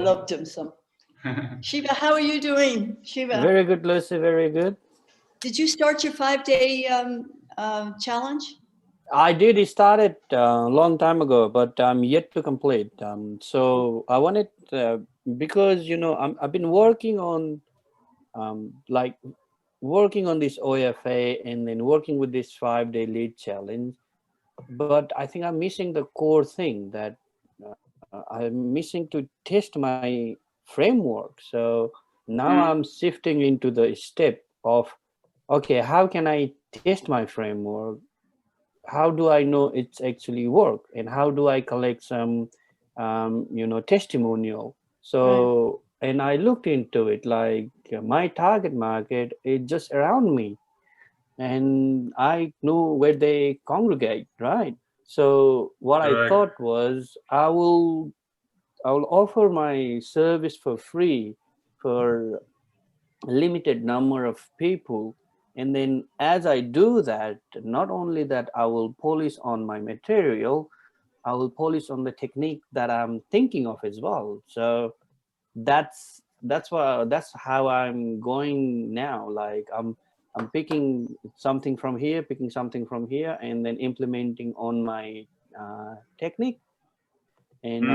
loved him so. Shiva, how are you doing? Shiva, Very good, Lucy. Very good. did you start your 5-day challenge? I did start it a long time ago, but I'm yet to complete. So I wanted because I've been working on like working on this OFA and then working with this 5-day lead challenge. But I think I'm missing the core thing that I'm missing to test my framework. So now I'm shifting into the step of okay, how can I test my framework? How do I know it's actually work, and how do I collect some testimonial? Right. So and I looked into it, like my target market is just around me, and I know where they congregate, right? So what I Correct. thought was I will offer my service for free for limited number of people, and then as I do that, not only that I will polish on my material, I will polish on the technique that I'm thinking of as well. So that's how I'm going now. Like I'm picking something from here, picking something from here, and then implementing on my technique, and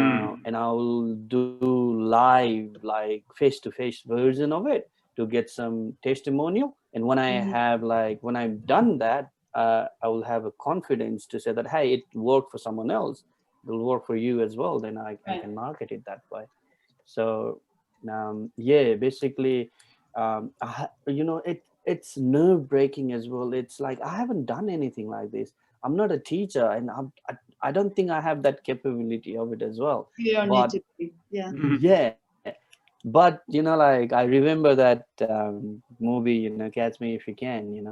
I'll do live, like face-to-face version of it to get some testimonial. And when when I've done that, I will have a confidence to say that hey, it worked for someone else, it will work for you as well. Then I Right. can market it that way. So yeah, basically, it's nerve breaking as well. It's like I haven't done anything like this. I'm not a teacher, and I don't think I have that capability of it as well. You don't need But to be. Yeah. yeah, but like I remember that movie, Catch Me If You Can.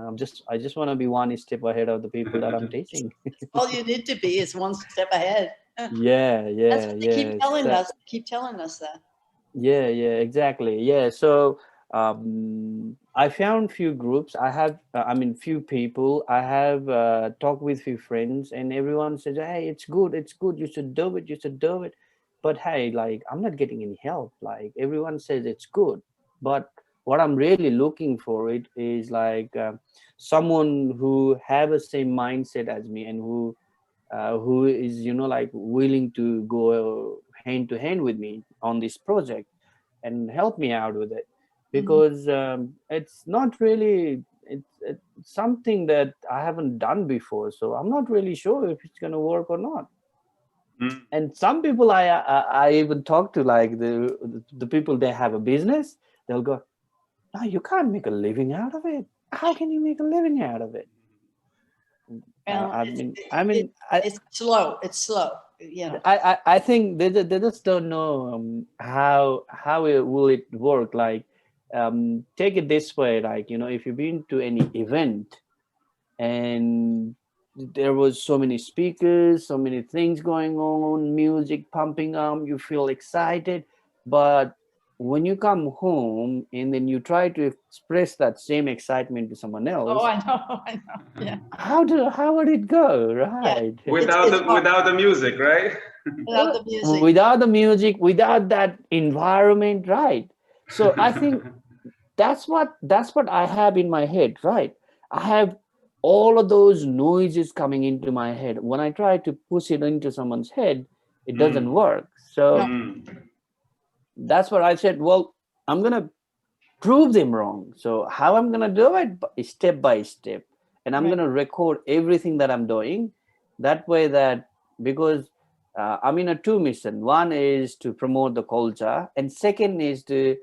I just want to be one step ahead of the people that I'm teaching. All you need to be is one step ahead. Yeah, That's yeah, what they keep yeah. telling us. Keep telling us that. Yeah, exactly. Yeah, so I found few groups. I mean, few people. I have talked with few friends, and everyone says, "Hey, it's good. You should do it. You should do it." But hey, like I'm not getting any help. Like everyone says it's good, but what I'm really looking for it is like someone who have the same mindset as me, and who is like willing to go hand to hand with me on this project and help me out with it, Mhm. because it's not really it's something that I haven't done before, so I'm not really sure if it's going to work or not. And some people I even talk to, like the people, they have a business, they'll go, no, you can't make a living out of it. How can you make a living out of it? Well, I it's mean, it's slow. It's slow. You know. I think they just don't know how it will it work. Like, take it this way, like if you've been to any event and there was so many speakers, so many things going on, music pumping up, you feel excited, but when you come home and then you try to express that same excitement to someone Oh, else, I know. I know. Yeah. how would it go, Yeah. right? It's hard Without the music, right? without the music. Without the music, without that environment, right? So I think that's what I have in my head, right? I have all of those noises coming into my head. When I try to push it into someone's head, it doesn't Mm, work. So No. that's what I said, well, I'm gonna prove them wrong. So how I'm gonna do it? Step by step, and I'm Right. gonna record everything that I'm doing. That way, that because I'm in a two mission. One is to promote the culture, and second is to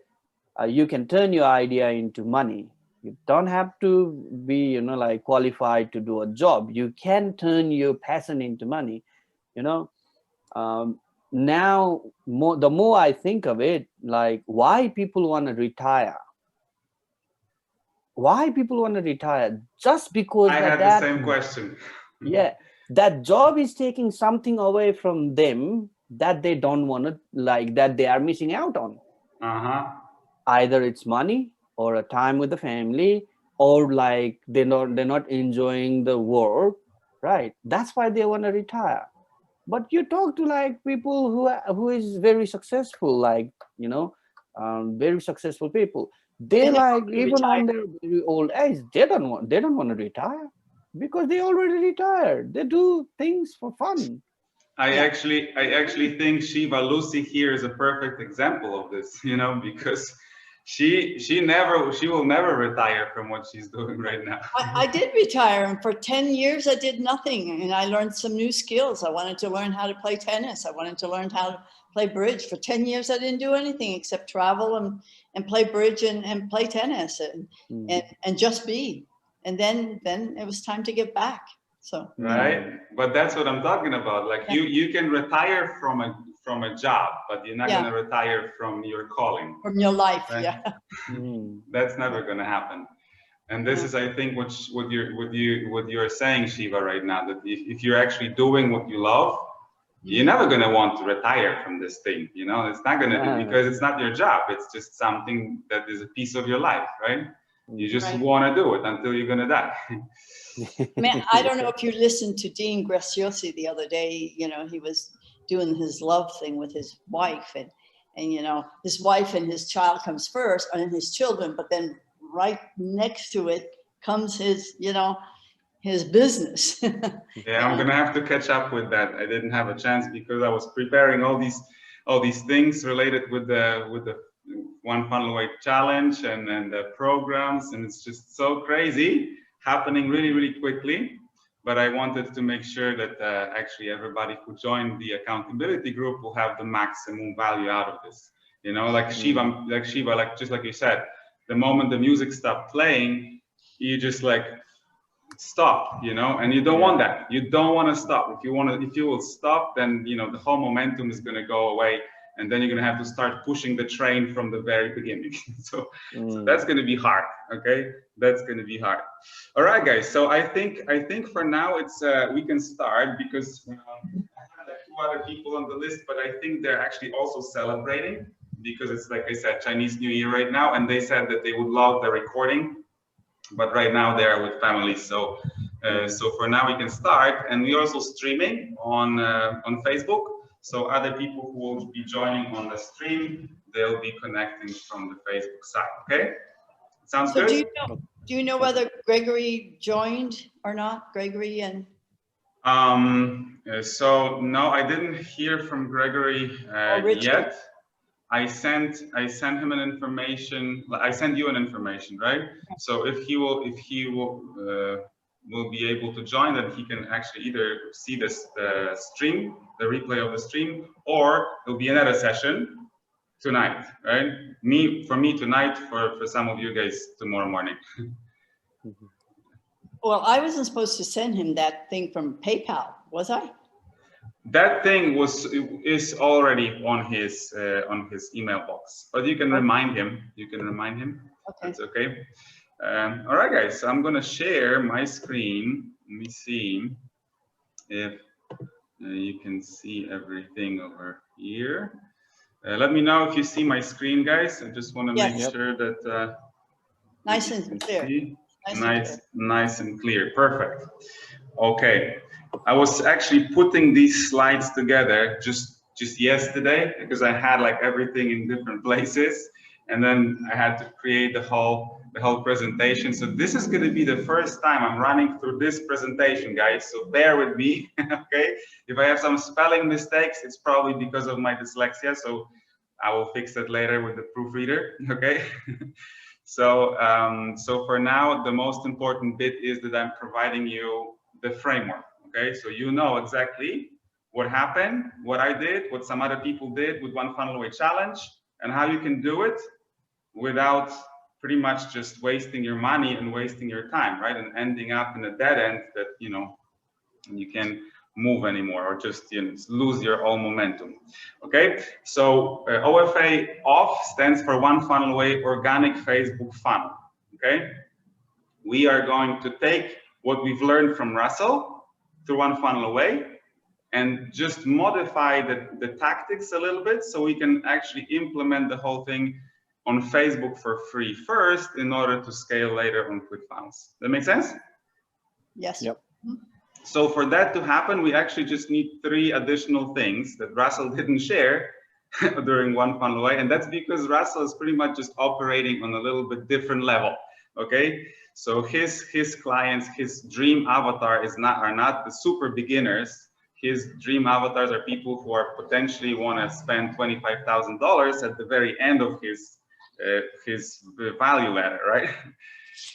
you can turn your idea into money. You don't have to be like qualified to do a job. You can turn your passion into money. You know, um, now the more I think of it, like why people want to retire, just because I had the that same question. yeah, that job is taking something away from them that they don't want to, like that they are missing out on. Uh-huh. Either it's money or a time with the family, or like they're not enjoying the work, right? That's why they want to retire. but you talk to like people who is very successful, like, you know, very successful people. They They never like, want to even retire. on their very old age, they don't want to retire because they already retired. They do things for fun. I Yeah. actually think Shiva Lucy here is a perfect example of this, you know, because she will never retire from what she's doing right now. I did retire, and for 10 years I did nothing, and I learned some new skills. I wanted to learn how to play tennis. I wanted to learn how to play bridge. For 10 years I didn't do anything except travel and play bridge and play tennis and just be. And then it was time to give back. So right, but that's what I'm talking about. Like you can retire from a job, but you're not going to retire from your calling, from your life. right? Yeah. That's never going to happen. And this is, I think, what you're saying, Shiva, right now, that if you're actually doing what you love, you're never going to want to retire from this thing. You know, it's not going to, because it's not your job. It's just something that is a piece of your life, right? You just want to do it until you're going to die. Man, I don't know if you listened to Dean Graziosi the other day. You know, he was doing his love thing with his wife, and you know, his wife and his child comes first, and his children, but then right next to it comes his, you know, his business. Yeah, I'm gonna have to catch up with that. I didn't have a chance because I was preparing all these things related with the One Funnel Away challenge and the programs, and it's just so crazy, happening really quickly. But I wanted to make sure that actually everybody who joined the accountability group will have the maximum value out of this. You know, like Shiva, just like you said, the moment the music stopped playing, you just like stop, you know, and you don't want that. You don't want to stop. If you will stop, then, you know, the whole momentum is going to go away, and then you're going to have to start pushing the train from the very beginning. So that's going to be hard. Okay, that's going to be hard. All right, guys. So I think for now it's we can start, because I had like 2 other people on the list, but I think they're actually also celebrating, because it's, like I said, Chinese New Year right now, and they said that they would love the recording, but right now they are with families. So so for now we can start, and we're also streaming on Facebook. So other people who will be joining on the stream, they'll be connecting from the Facebook side. Okay, sounds good. Do you know whether Gregory joined or not? Gregory and so no, I didn't hear from Gregory yet. I sent him an information. I sent you an information, right? So if he will be able to join, then he can actually either see the stream, the replay of the stream, or there'll be another session tonight, right? For me tonight, for some of you guys tomorrow morning. Well, I wasn't supposed to send him that thing from PayPal, was I? That thing is already on his email box, but you can remind him. You can remind him. Okay. That's okay. All right, guys. So I'm gonna share my screen. Let me see if you can see everything over here. Let me know if you see my screen, guys. I just want to make sure that nice and clear. Nice and clear. Perfect. Okay. I was actually putting these slides together just yesterday, because I had like everything in different places, and then I had to create the whole presentation. So this is going to be the first time I'm running through this presentation, guys. So bear with me, okay? If I have some spelling mistakes, it's probably because of my dyslexia. So I will fix it later with the proofreader, okay? So so for now, the most important bit is that I'm providing you the framework. Okay, so you know exactly what happened, what I did, what some other people did with One Funnel Away Challenge, and how you can do it without pretty much just wasting your money and wasting your time, right? And ending up in a dead end that, you know, you can move anymore, or just, you know, lose your own momentum. Okay, so OFA OFF stands for One Funnel Away Organic Facebook Funnel. Okay, we are going to take what we've learned from Russell through One Funnel Away and just modify the tactics a little bit, so we can actually implement the whole thing on Facebook for free first, in order to scale later on ClickFunnels. That make sense? Yes. Yep. So for that to happen, we actually just need 3 additional things that Russell didn't share during One Funnel Away, and that's because Russell is pretty much just operating on a little bit different level. Okay, so his clients, his dream avatar are not the super beginners. His dream avatars are people who are potentially want to spend $25,000 at the very end of his value ladder, right?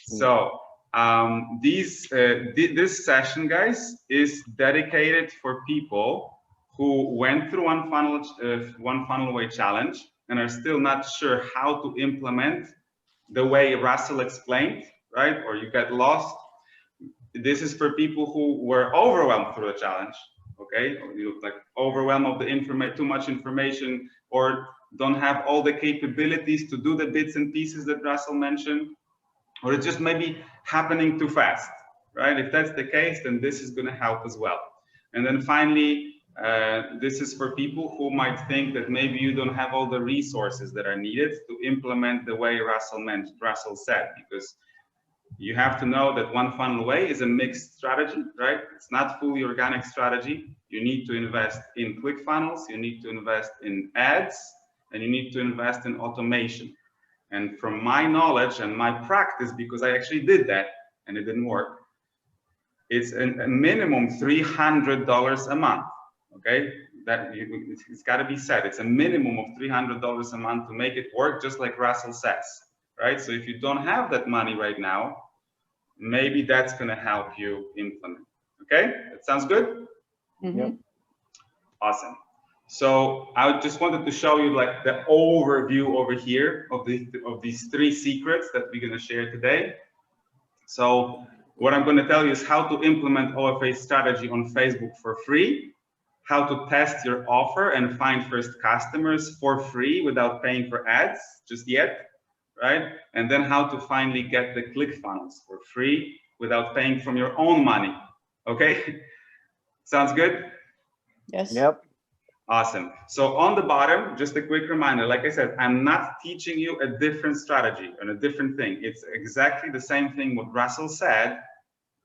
So this session, guys, is dedicated for people who went through One Funnel Away challenge and are still not sure how to implement the way Russell explained, right? Or you get lost. This is for people who were overwhelmed through the challenge, okay? Or you like overwhelmed of the too much information, or don't have all the capabilities to do the bits and pieces that Russell mentioned, or it's just maybe happening too fast, right? If that's the case, then this is going to help as well. And then finally, this is for people who might think that maybe you don't have all the resources that are needed to implement the way Russell said, because you have to know that One Funnel Away is a mixed strategy, right? It's not fully organic strategy. You need to invest in ClickFunnels, you need to invest in ads, and you need to invest in automation. And from my knowledge and my practice, because I actually did that and it didn't work, it's a minimum $300 a month. Okay, it's got to be said. It's a minimum of $300 a month to make it work, just like Russell says, right? So if you don't have that money right now, maybe that's going to help you implement. Okay, that sounds good. Yep. Awesome. So I just wanted to show you like the overview over here of these 3 secrets that we're going to share today. So what I'm going to tell you is how to implement OFA strategy on Facebook for free, how to test your offer and find first customers for free without paying for ads just yet, right? And then how to finally get the ClickFunnels for free without paying from your own money. Okay, sounds good? Yes. Yep. Awesome. So on the bottom, just a quick reminder, like I said, I'm not teaching you a different strategy and a different thing. It's exactly the same thing what Russell said,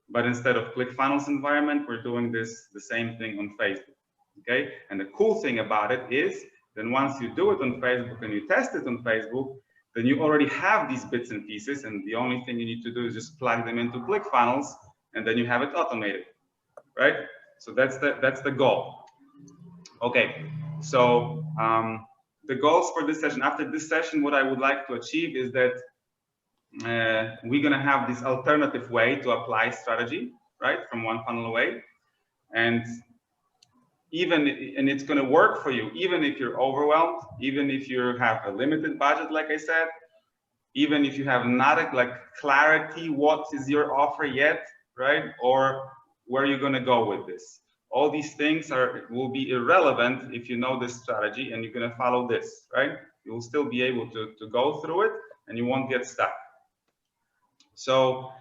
but instead of ClickFunnels environment, we're doing the same thing on Facebook. Okay. And the cool thing about it is then once you do it on Facebook and you test it on Facebook, then you already have these bits and pieces. And the only thing you need to do is just plug them into ClickFunnels and then you have it automated, right? So that's the goal. Okay, so the goals for this session, after this session, what I would like to achieve is that we're going to have this alternative way to apply strategy, right, from One Funnel Away. And it's going to work for you, even if you're overwhelmed, even if you have a limited budget, like I said, even if you have not like clarity, what is your offer yet, right, or where you're going to go with this. All these things will be irrelevant if you know this strategy and you're going to follow this, right? You will still be able to go through it and you won't get stuck. So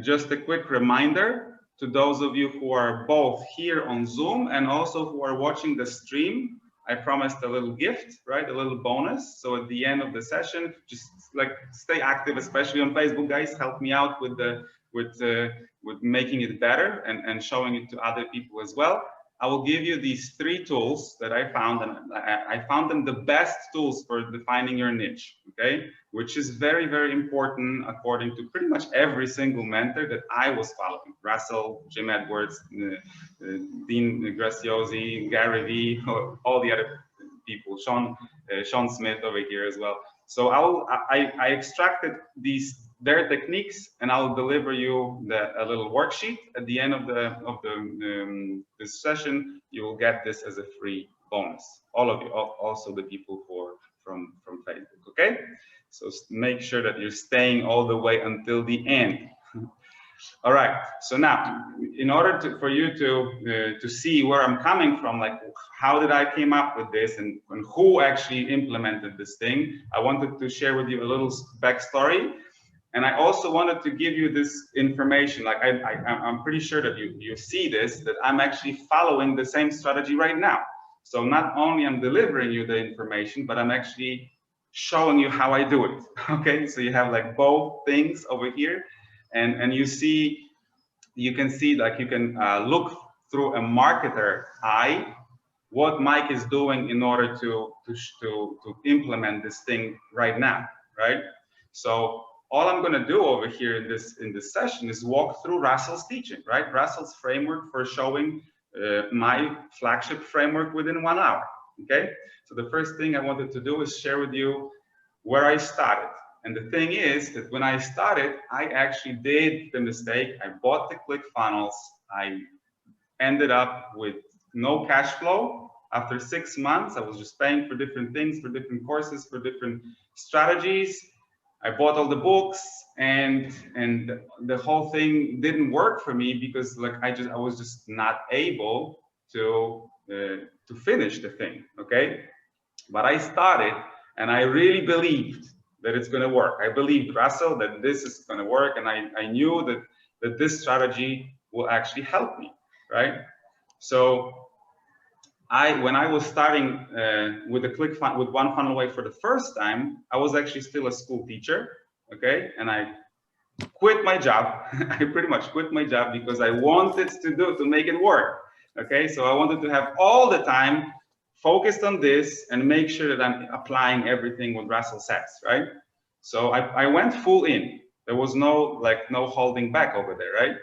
just a quick reminder to those of you who are both here on Zoom and also who are watching the stream, I promised a little gift, right? A little bonus. So at the end of the session, just like stay active, especially on Facebook, guys. Help me out with making it better and showing it to other people as well. I will give you these 3 tools that I found, and I found them the best tools for defining your niche, okay? Which is very, very important according to pretty much every single mentor that I was following. Russell, Jim Edwards, Dean Graziosi, Gary Vee, all the other people, Sean Smith over here as well. So I extracted their techniques, and I'll deliver you a little worksheet at the end of this session. You will get this as a free bonus. All of you, also the people who are from Facebook. Okay, so make sure that you're staying all the way until the end. All right. So now, in order for you to see where I'm coming from, like how did I came up with this and who actually implemented this thing, I wanted to share with you a little backstory. And I also wanted to give you this information. Like I'm pretty sure that you see this, that I'm actually following the same strategy right now. So not only I'm delivering you the information, but I'm actually showing you how I do it. Okay, so you have like both things over here, and you see you can see, like, you can look through a marketer eye what Mike is doing in order to implement this thing right now, right? So all I'm going to do over here in this session is walk through Russell's teaching, right? Russell's framework for showing my flagship framework within 1 hour. Okay, so the first thing I wanted to do is share with you where I started. And the thing is that when I started, I actually did the mistake. I bought the ClickFunnels. I ended up with no cash flow. After 6 months, I was just paying for different things, for different courses, for different strategies. I bought all the books, and the whole thing didn't work for me because, like, I was just not able to finish the thing. Okay, but I started, and I really believed that it's going to work. I believed, Russell, that this is going to work, and I knew that this strategy will actually help me, right? So when I was starting with with One Funnel Away for the first time, I was actually still a school teacher, okay? And I quit my job. I pretty much quit my job because I wanted to make it work, okay? So I wanted to have all the time focused on this and make sure that I'm applying everything what Russell says, right? So I went full in. There was no holding back over there, right?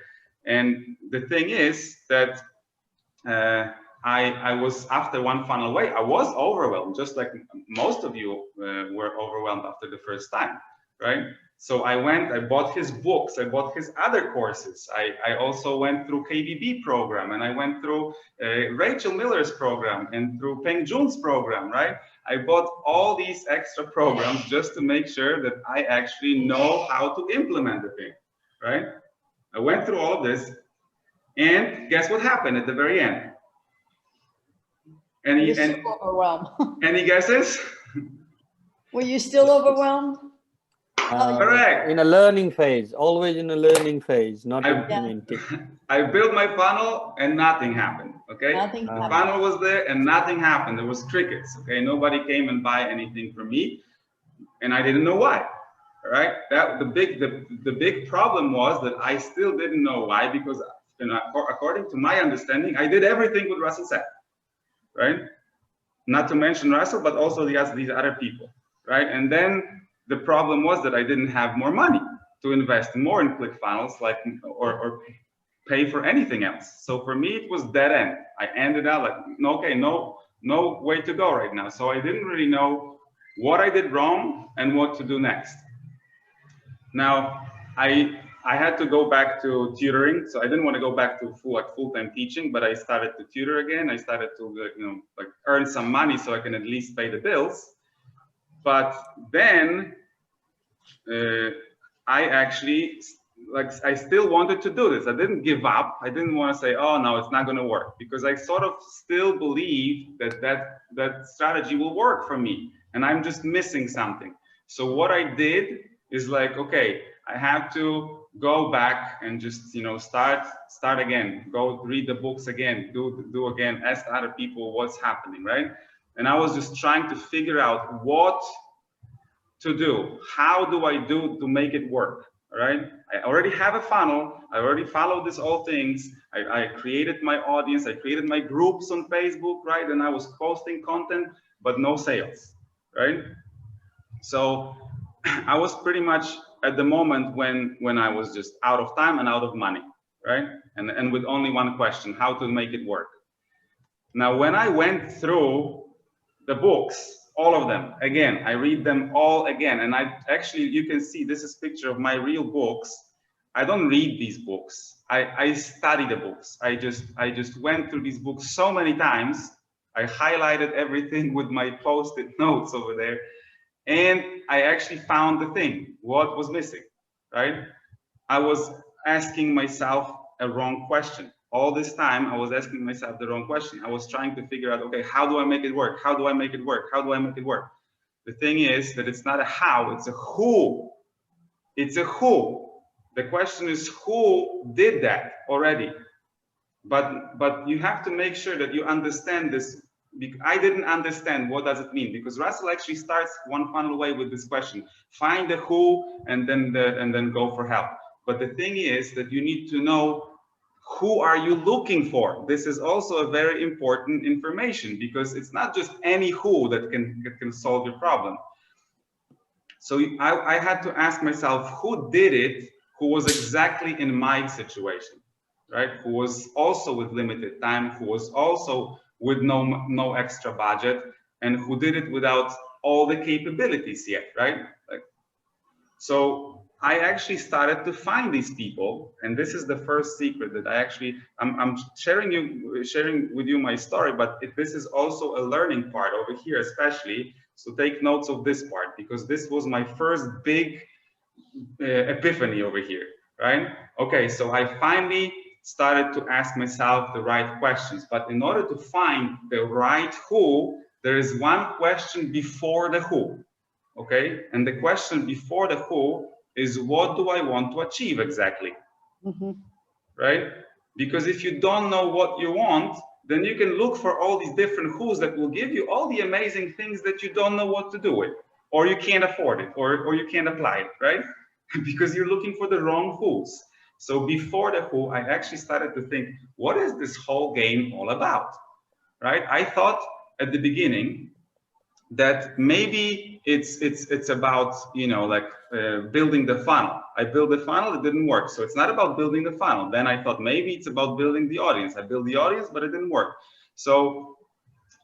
And the thing is that I was, after One Funnel Away, I was overwhelmed, just like most of you were overwhelmed after the first time, right? So I bought his books, I bought his other courses. I also went through KBB program, and I went through Rachel Miller's program and through Peng Joon's program, right? I bought all these extra programs just to make sure that I actually know how to implement the thing, right? I went through all of this, and guess what happened at the very end? Overwhelmed. Any guesses? Were you still overwhelmed? Correct. In a learning phase, always in a learning phase, not implementing. I built my funnel and nothing happened. Okay, Nothing happened. The funnel was there and nothing happened. There was crickets. Okay, nobody came and buy anything from me, and I didn't know why. All right, the big problem was that I still didn't know why, because according to my understanding, I did everything what Russell said. Right? Not to mention Russell, but also these other people, right? And then the problem was that I didn't have more money to invest more in ClickFunnels, or pay for anything else. So for me, it was dead end. I ended up like, okay, no way to go right now. So I didn't really know what I did wrong and what to do next. Now, I had to go back to tutoring, so I didn't want to go back to full-time teaching, but I started to tutor again. I started to earn some money so I can at least pay the bills. But then I actually, I still wanted to do this. I didn't give up. I didn't want to say, oh no, it's not going to work, because I sort of still believe that strategy will work for me, and I'm just missing something. So what I did is like, okay, I have to go back and just start again, go read the books again, do again, ask other people what's happening, right? And I was just trying to figure out what to do. How do I do to make it work? All right, I already have a funnel. I already followed these all things. I created my audience. I created my groups on Facebook, right? And I was posting content, but no sales, right? So I was pretty much at the moment when I was just out of time and out of money, right? And with only one question: how to make it work. Now, when I went through the books, all of them again, I read them all again, and you can see this is a picture of my real books. I don't read these books. I study the books. I just went through these books so many times. I highlighted everything with my post-it notes over there. And I actually found the thing, what was missing, right? I was asking myself a wrong question. All this time, I was asking myself the wrong question. I was trying to figure out, okay, how do I make it work? How do I make it work? How do I make it work? The thing is that it's not a how, it's a who. It's a who. The question is, who did that already? But you have to make sure that you understand this. I didn't understand what does it mean, because Russell actually starts One Funnel Away with this question: find the who and then go for help. But the thing is that you need to know Who are you looking for? This is also a very important information, because it's not just any who that can solve your problem. So I had to ask myself, who did it, who was exactly in my situation, right? Who was also with limited time, who was also with no extra budget, and who did it without all the capabilities yet, right? Like, so I actually started to find these people, and this is the first secret that I'm sharing with you my story, but this is also a learning part over here, especially. So take notes of this part, because this was my first big epiphany over here, right? Okay, so I finally started to ask myself the right questions, but in order to find the right who, there is one question before the who. Okay, and the question before the who is, what do I want to achieve exactly? Right? Because if you don't know what you want, then you can look for all these different who's that will give you all the amazing things that you don't know what to do with, or you can't afford it, or you can't apply it, right? Because you're looking for the wrong who's. So before the who, I actually started to think, what is this whole game all about? Right? I thought at the beginning that maybe it's about, you know, like building the funnel. I built the funnel, it didn't work, so it's not about building the funnel. Then I thought maybe it's about building the audience. I built the audience, but it didn't work. So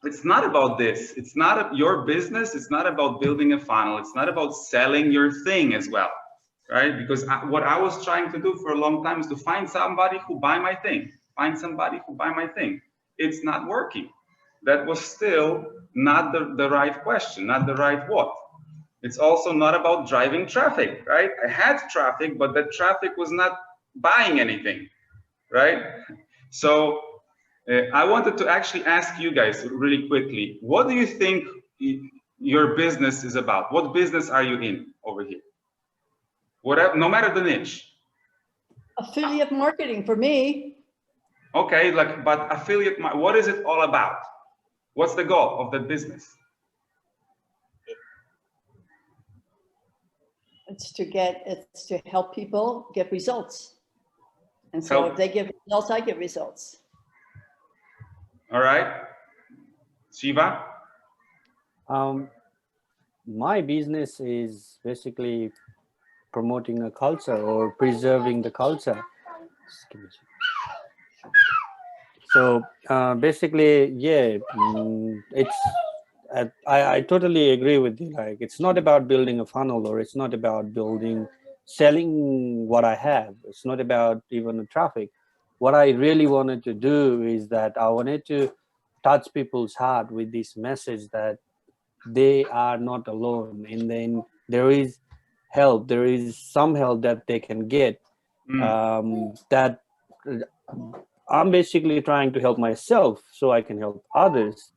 it's not about this. It's not your business. It's not about building a funnel. It's not about selling your thing as well, right? Because what I was trying to do for a long time is to find somebody who buy my thing. Find somebody who buy my thing. It's not working. That was still not the right question, not the right what. It's also not about driving traffic, right? I had traffic, but that traffic was not buying anything, right? So I wanted to actually ask you guys really quickly, what do you think your business is about? What business are you in over here? Whatever, no matter the niche. Affiliate marketing for me. Okay, like, but affiliate, what is it all about? What's the goal of that business? It's to help people get results. And so if they give results, I get results. All right. Shiva? My business is basically promoting a culture or preserving the culture. So basically, yeah, I totally agree with you. Like, it's not about building a funnel, or it's not about selling what I have. It's not about even the traffic. What I really wanted to do is that I wanted to touch people's heart with this message that they are not alone, and then there is help. There is some help that they can get. That I'm basically trying to help myself so I can help others,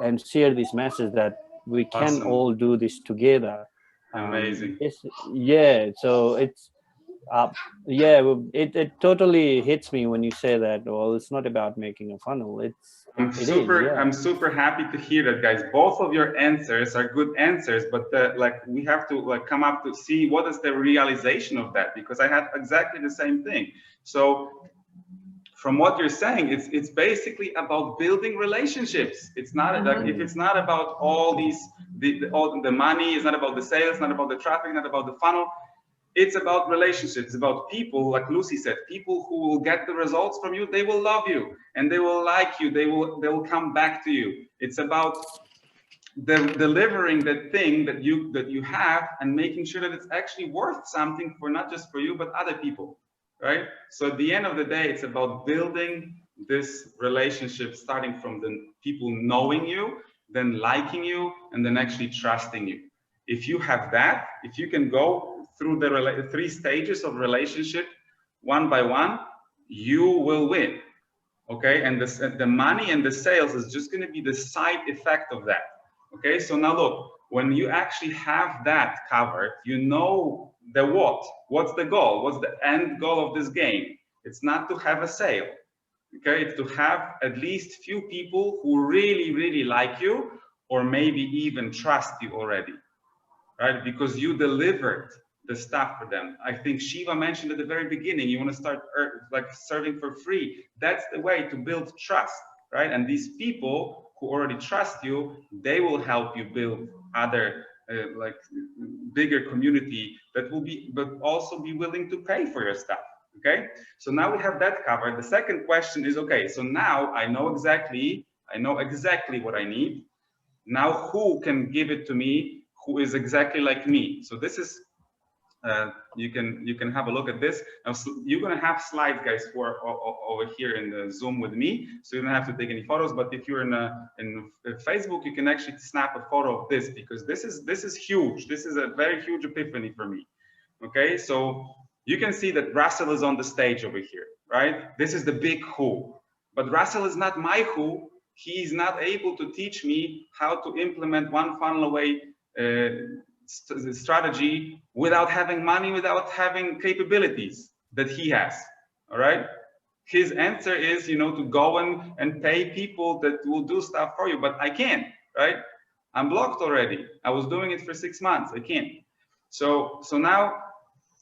and share this message that we can all do this together. Amazing. Yeah, so it's it totally hits me when you say that. Well, it's not about making a funnel. I'm super happy to hear that, guys. Both of your answers are good answers, but like, we have to come up to see what is the realization of that, because I had exactly the same thing. So from what you're saying, it's basically about building relationships. It's not like, if it's not about all these all the money, it's not about the sales, not about the traffic, not about the funnel. It's about relationships. It's about people, like Lucy said, people who will get the results from you. They will love you and they will like you. They will come back to you. It's about delivering that thing that you have, and making sure that it's actually worth something, for not just for you but other people, right? So at the end of the day, it's about building this relationship, starting from the people knowing you, then liking you, and then actually trusting you. If you have that, if you can go through the 3 stages of relationship one by one, you will win. Okay, and the money and the sales is just going to be the side effect of that. Okay, so now look, when you actually have that covered, you know the what's the goal, what's the end goal of this game. It's not to have a sale. Okay, it's to have at least few people who really like you, or maybe even trust you already, right? Because you delivered the stuff for them. I think Shiva mentioned at the very beginning, you want to start like serving for free. That's the way to build trust, right? And these people who already trust you, they will help you build other like bigger community that will be, but also be willing to pay for your stuff. Okay, so now we have that covered. The second question is, okay, so now I know exactly what I need. Now who can give it to me who is exactly like me? So this is you can have a look at this. Now you're gonna have slides, guys, for over here in the Zoom with me, so you don't have to take any photos. But if you're in Facebook, you can actually snap a photo of this, because this is huge. This is a very huge epiphany for me. Okay, so you can see that Russell is on the stage over here, right? This is the big who, but Russell is not my who. He is not able to teach me how to implement one funnel away strategy without having money, without having capabilities that he has. All right, his answer is, you know, to go and pay people that will do stuff for you, but I can't, right? I'm blocked already. I was doing it for 6 months. I can't. So now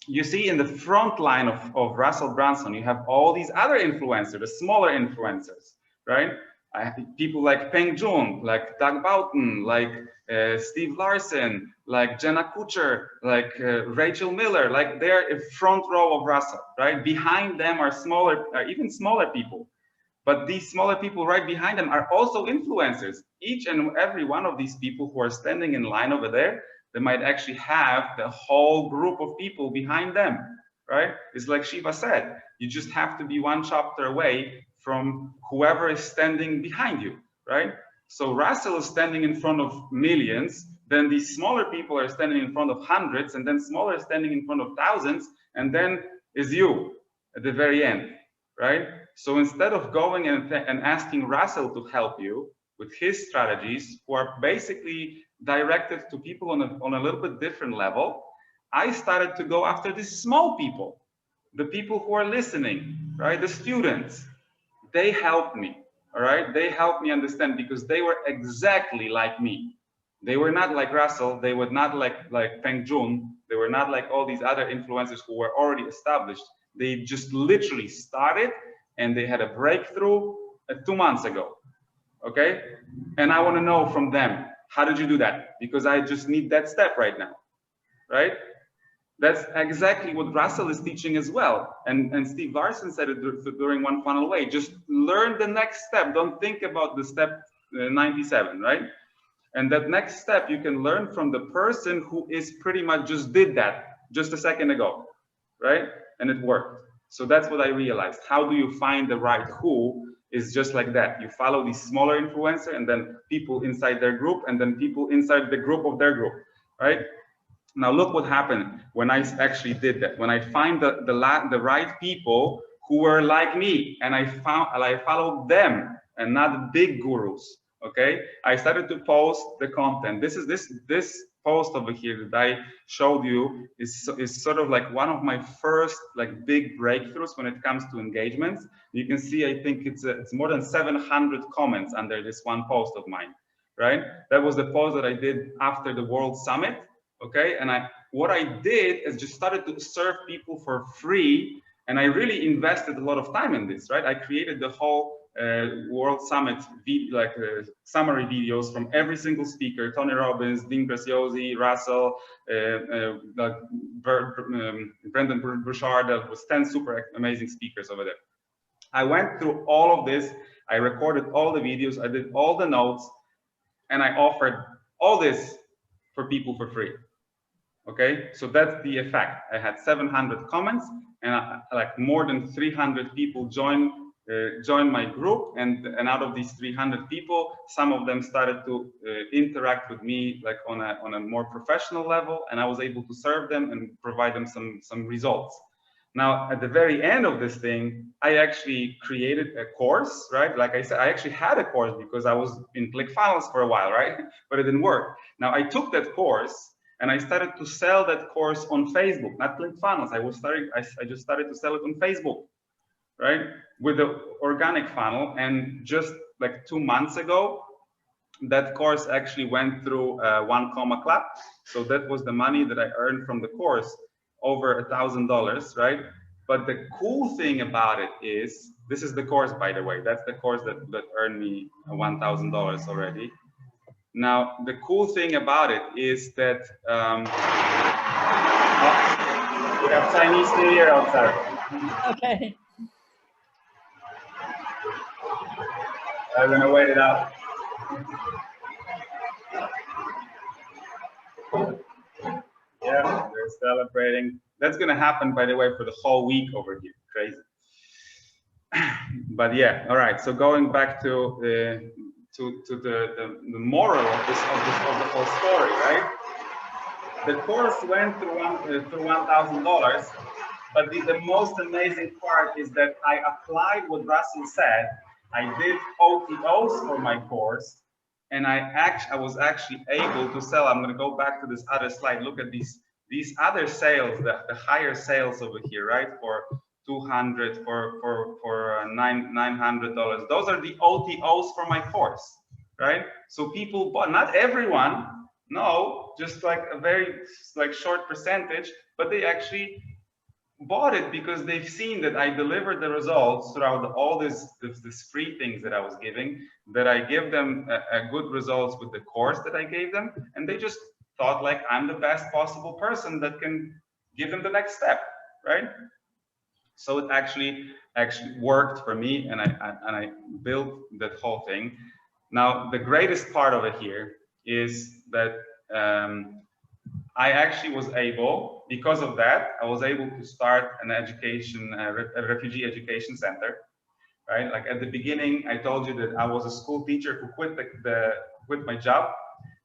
you see in the front line of Russell Brunson, you have all these other influencers, the smaller influencers, right? People like Peng Joon, like Doug Boughton, like Steve Larsen, like Jenna Kutcher, like Rachel Miller, like they're in front row of Russell, right? Behind them are even smaller people. But these smaller people right behind them are also influencers. Each and every one of these people who are standing in line over there, they might actually have the whole group of people behind them, right? It's like Shiva said, you just have to be one chapter away from whoever is standing behind you, right? So Russell is standing in front of millions, then these smaller people are standing in front of hundreds, and then smaller standing in front of thousands, and then is you at the very end, right? So instead of going and asking Russell to help you with his strategies, who are basically directed to people on a little bit different level, I started to go after these small people, the people who are listening, right? The students. They helped me, all right? They helped me understand, because they were exactly like me. They were not like Russell. They were not like Peng Joon. They were not like all these other influencers who were already established. They just literally started, and they had a breakthrough 2 months ago, okay? And I want to know from them, how did you do that? Because I just need that step right now, right? That's exactly what Russell is teaching as well. And Steve Larsen said it during One Funnel Away. Just learn the next step. Don't think about the step 97, right? And that next step you can learn from the person who is pretty much just did that just a second ago, right? And it worked. So that's what I realized. How do you find the right who? Is just like that. You follow these smaller influencer, and then people inside their group, and then people inside the group of their group, right? Now look what happened when I actually did that. When I find the right people who were like me, and I followed them and not the big gurus. Okay, I started to post the content. This post over here that I showed you is sort of like one of my first like big breakthroughs when it comes to engagements. You can see, I think it's more than 700 comments under this one post of mine, right? That was the post that I did after the World Summit. Okay, and what I did is just started to serve people for free, and I really invested a lot of time in this, right? I created the whole World Summit summary videos from every single speaker: Tony Robbins, Dean Graziosi, Russell, Brendan Burchard. There was 10 super amazing speakers over there. I went through all of this. I recorded all the videos. I did all the notes, and I offered all this for people for free. Okay, so that's the effect. I had 700 comments, and like more than 300 people joined my group, and out of these 300 people, some of them started to interact with me like on a more professional level, and I was able to serve them and provide them some results. Now, at the very end of this thing, I actually created a course, right? Like I said, I actually had a course because I was in ClickFunnels for a while, right? But it didn't work. Now, I took that course and I started to sell that course on Facebook, not ClickFunnels. I just started to sell it on Facebook, right? With the organic funnel. And just like 2 months ago, that course actually went through 1 Comma Club. So that was the money that I earned from the course. over $1,000, right? But the cool thing about it is, this is the course, by the way. That's the course that earned me $1,000 already. Now, the cool thing about it is that we have Chinese New Year outside. Okay. I'm gonna wait it out. Yeah, they're celebrating. That's gonna happen, by the way, for the whole week over here. Crazy. But yeah, all right. So going back to the moral of the whole story, right? The course went through $1,000, but the most amazing part is that I applied what Russell said. I did OTOs for my course, and I was actually able to sell. I'm going to go back to this other slide. Look at these other sales, the higher sales over here, right? For $200, for $900. Those are the OTOs for my course, right? So people bought, not everyone, no, just like a very short percentage, but they actually bought it because they've seen that I delivered the results throughout all this free things that I was giving, that I give them a good results with the course that I gave them, and they just thought like I'm the best possible person that can give them the next step, right? So it actually worked for me, and I built that whole thing. Now the greatest part of it here is that I actually was able, because of that, I was able to start an education, a refugee education center, right? Like at the beginning, I told you that I was a school teacher who quit my job,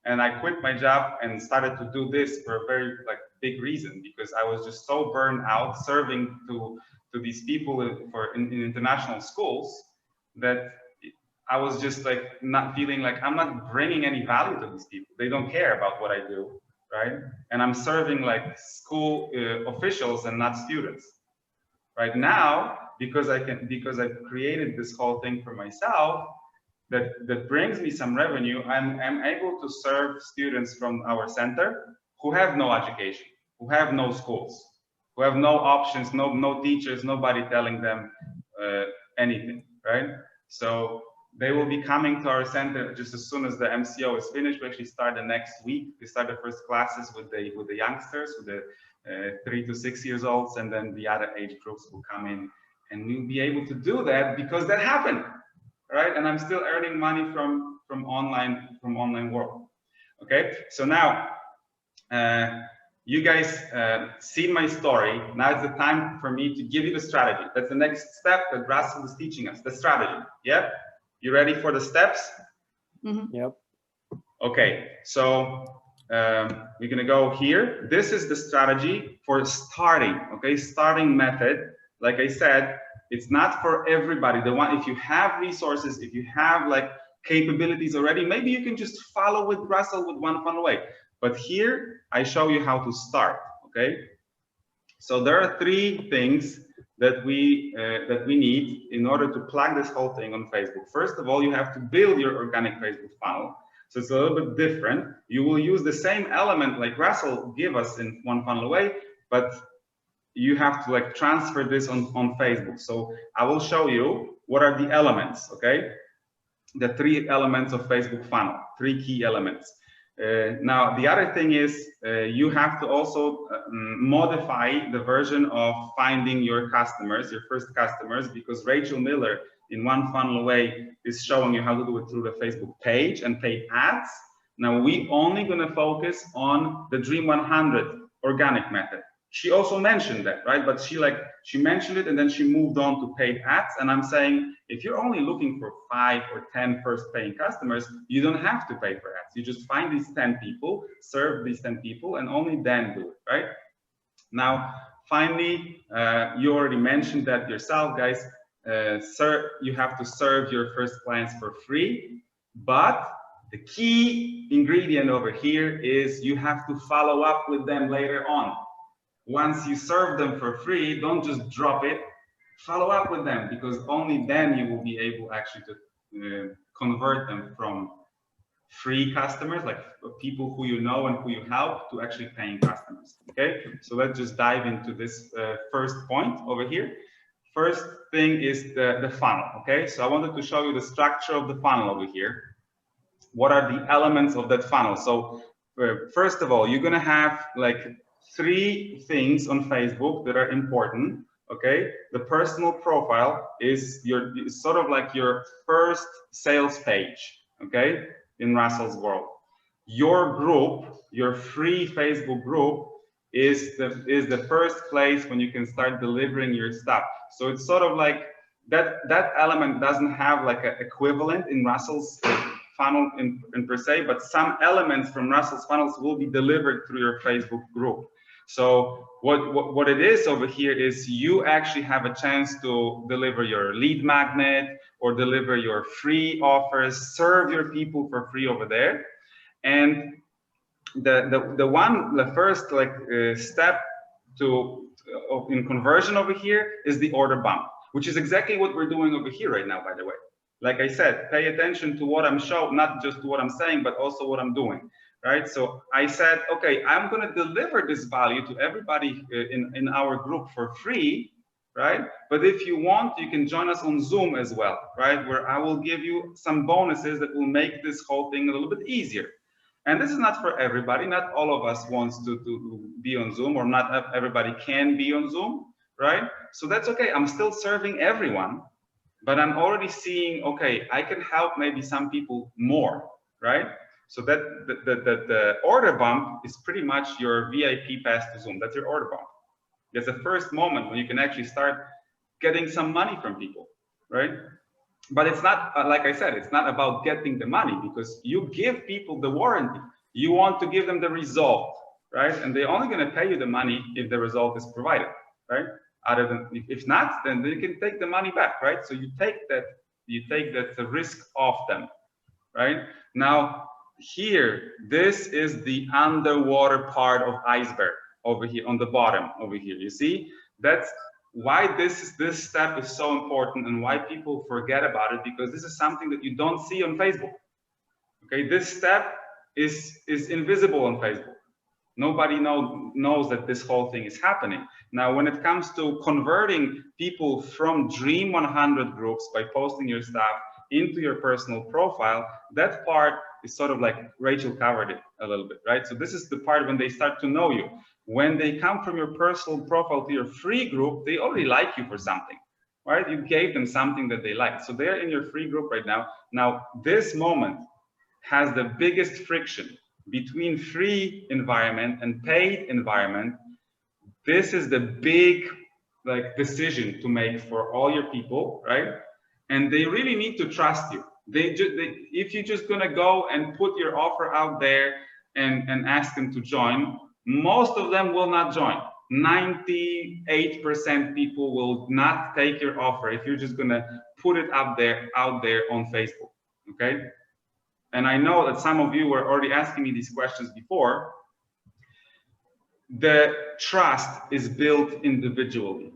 and I quit my job and started to do this for a very big reason, because I was just so burned out serving to these people in international schools that I was just not feeling like I'm not bringing any value to these people. They don't care about what I do, right? And I'm serving school officials and not students. Right now, because I've created this whole thing for myself, that brings me some revenue, I'm able to serve students from our center who have no education, who have no schools, who have no options, no teachers, nobody telling them anything, right? So they will be coming to our center just as soon as the MCO is finished. We actually start the next week. We start the first classes with the youngsters, with the 3 to 6 years olds, and then the other age groups will come in, and we'll be able to do that because that happened, right? And I'm still earning money from online world. Okay, so now you guys see my story. Now it's the time for me to give you the strategy. That's the next step that Russell is teaching us, the strategy. Yeah, you ready for the steps? Mm-hmm. Yep. Okay, so we're gonna go here. This is the strategy for starting. Okay, starting method. Like I said, it's not for everybody. The one, if you have resources, if you have capabilities already, maybe you can just follow with Russell with One Funnel Away. But here I show you how to start. Okay, so there are 3 things that we need in order to plug this whole thing on Facebook. First of all, you have to build your organic Facebook funnel. So it's a little bit different. You will use the same element like Russell gave us in One Funnel Away, but you have to transfer this on Facebook. So I will show you what are the elements, okay? The 3 elements of Facebook funnel, 3 key elements. Now, the other thing is you have to also modify the version of finding your customers, your first customers, because Rachel Miller in One Funnel Away is showing you how to do it through the Facebook page and paid ads. Now, we only gonna focus on the Dream 100 organic method. She also mentioned that, right? But she mentioned it and then she moved on to paid ads. And I'm saying, if you're only looking for 5 or 10 first paying customers, you don't have to pay for ads. You just find these 10 people, serve these 10 people, and only then do it, right? Now, finally, you already mentioned that yourself, guys. You have to serve your first clients for free, but the key ingredient over here is you have to follow up with them later on. Once you serve them for free, don't just drop it. Follow up with them, because only then you will be able actually to convert them free customers, like people who you know and who you help, to actually paying customers. Okay, so let's just dive into this first point over here. First thing is the funnel. Okay, so I wanted to show you the structure of the funnel over here. What are the elements of that funnel? So first of all, you're gonna have like 3 things on Facebook that are important. Okay, the personal profile is sort of like your first sales page. Okay, in Russell's world, your group, your free Facebook group, is the first place when you can start delivering your stuff. So it's sort of like that element doesn't have like an equivalent in Russell's funnel in per se, but some elements from Russell's funnels will be delivered through your Facebook group. So what it is over here is you actually have a chance to deliver your lead magnet or deliver your free offers, serve your people for free over there. And the first like step in conversion over here is the order bump, which is exactly what we're doing over here right now, by the way. Like I said, pay attention to what I'm showing, not just to what I'm saying, but also what I'm doing, right? So I said, okay, I'm going to deliver this value to everybody in our group for free, right? But if you want, you can join us on Zoom as well, right? Where I will give you some bonuses that will make this whole thing a little bit easier. And this is not for everybody. Not all of us wants to be on Zoom, or not everybody can be on Zoom, right? So that's okay. I'm still serving everyone, but I'm already seeing, okay, I can help maybe some people more, right? So that the order bump is pretty much your VIP pass to Zoom. That's your order bump. That's the first moment when you can actually start getting some money from people, right? But it's not, like I said, it's not about getting the money, because you give people the warranty. You want to give them the result, right? And they're only going to pay you the money if the result is provided, right? Other than, if not, then they can take the money back, right? So you take that risk off them, right? Now here, this is the underwater part of iceberg over here on the bottom over here. You see, that's why this step is so important and why people forget about it, because this is something that you don't see on Facebook. Okay, this step is invisible on Facebook. Nobody knows that this whole thing is happening. Now, when it comes to converting people from Dream 100 groups by posting your stuff into your personal profile, that part is sort of like Rachel covered it a little bit, right? So this is the part when they start to know you. When they come from your personal profile to your free group, they already like you for something, right? You gave them something that they like. So they're in your free group right now. Now, this moment has the biggest friction between free environment and paid environment. This is the big like decision to make for all your people, right? And they really need to trust you. If you're just gonna go and put your offer out there and ask them to join, most of them will not join. 98% people will not take your offer if you're just gonna put it out there on Facebook, okay? And I know that some of you were already asking me these questions before. The trust is built individually.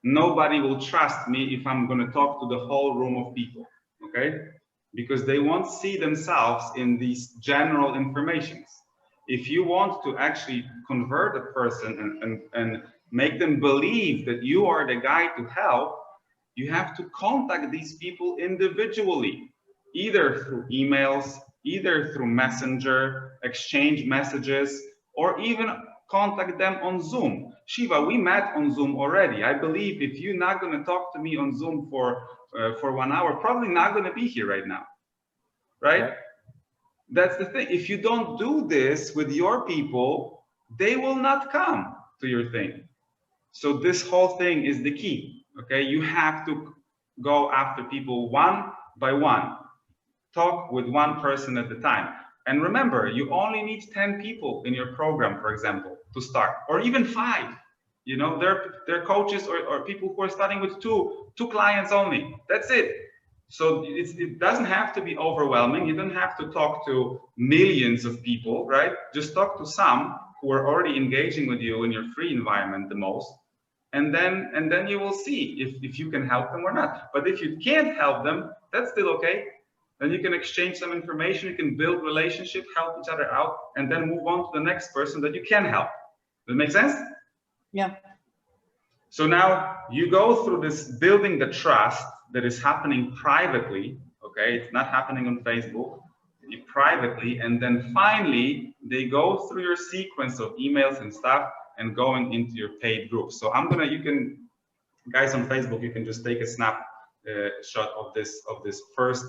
Nobody will trust me if I'm going to talk to the whole room of people, okay? Because they won't see themselves in these general informations. If you want to actually convert a person and make them believe that you are the guy to help, you have to contact these people individually, either through emails, either through Messenger, exchange messages, or even contact them on Zoom. Shiva, we met on Zoom already. I believe if you're not going to talk to me on Zoom for 1 hour, probably not going to be here right now, right? Yeah. That's the thing. If you don't do this with your people, they will not come to your thing. So this whole thing is the key, okay? You have to go after people one by one. Talk with one person at a time. And remember, you only need 10 people in your program, for example, to start, or even 5. You know, they're coaches or people who are starting with two clients only. That's it. So it doesn't have to be overwhelming. You don't have to talk to millions of people, right? Just talk to some who are already engaging with you in your free environment the most. And then you will see if you can help them or not. But if you can't help them, that's still okay. then you can exchange some information, you can build relationship, help each other out, and then move on to the next person that you can help. Does that make sense? Yeah. So now you go through this building the trust that is happening privately, okay? It's not happening on Facebook, privately, and then finally they go through your sequence of emails and stuff and going into your paid group. So you can, guys on Facebook, you can just take a snap shot of this first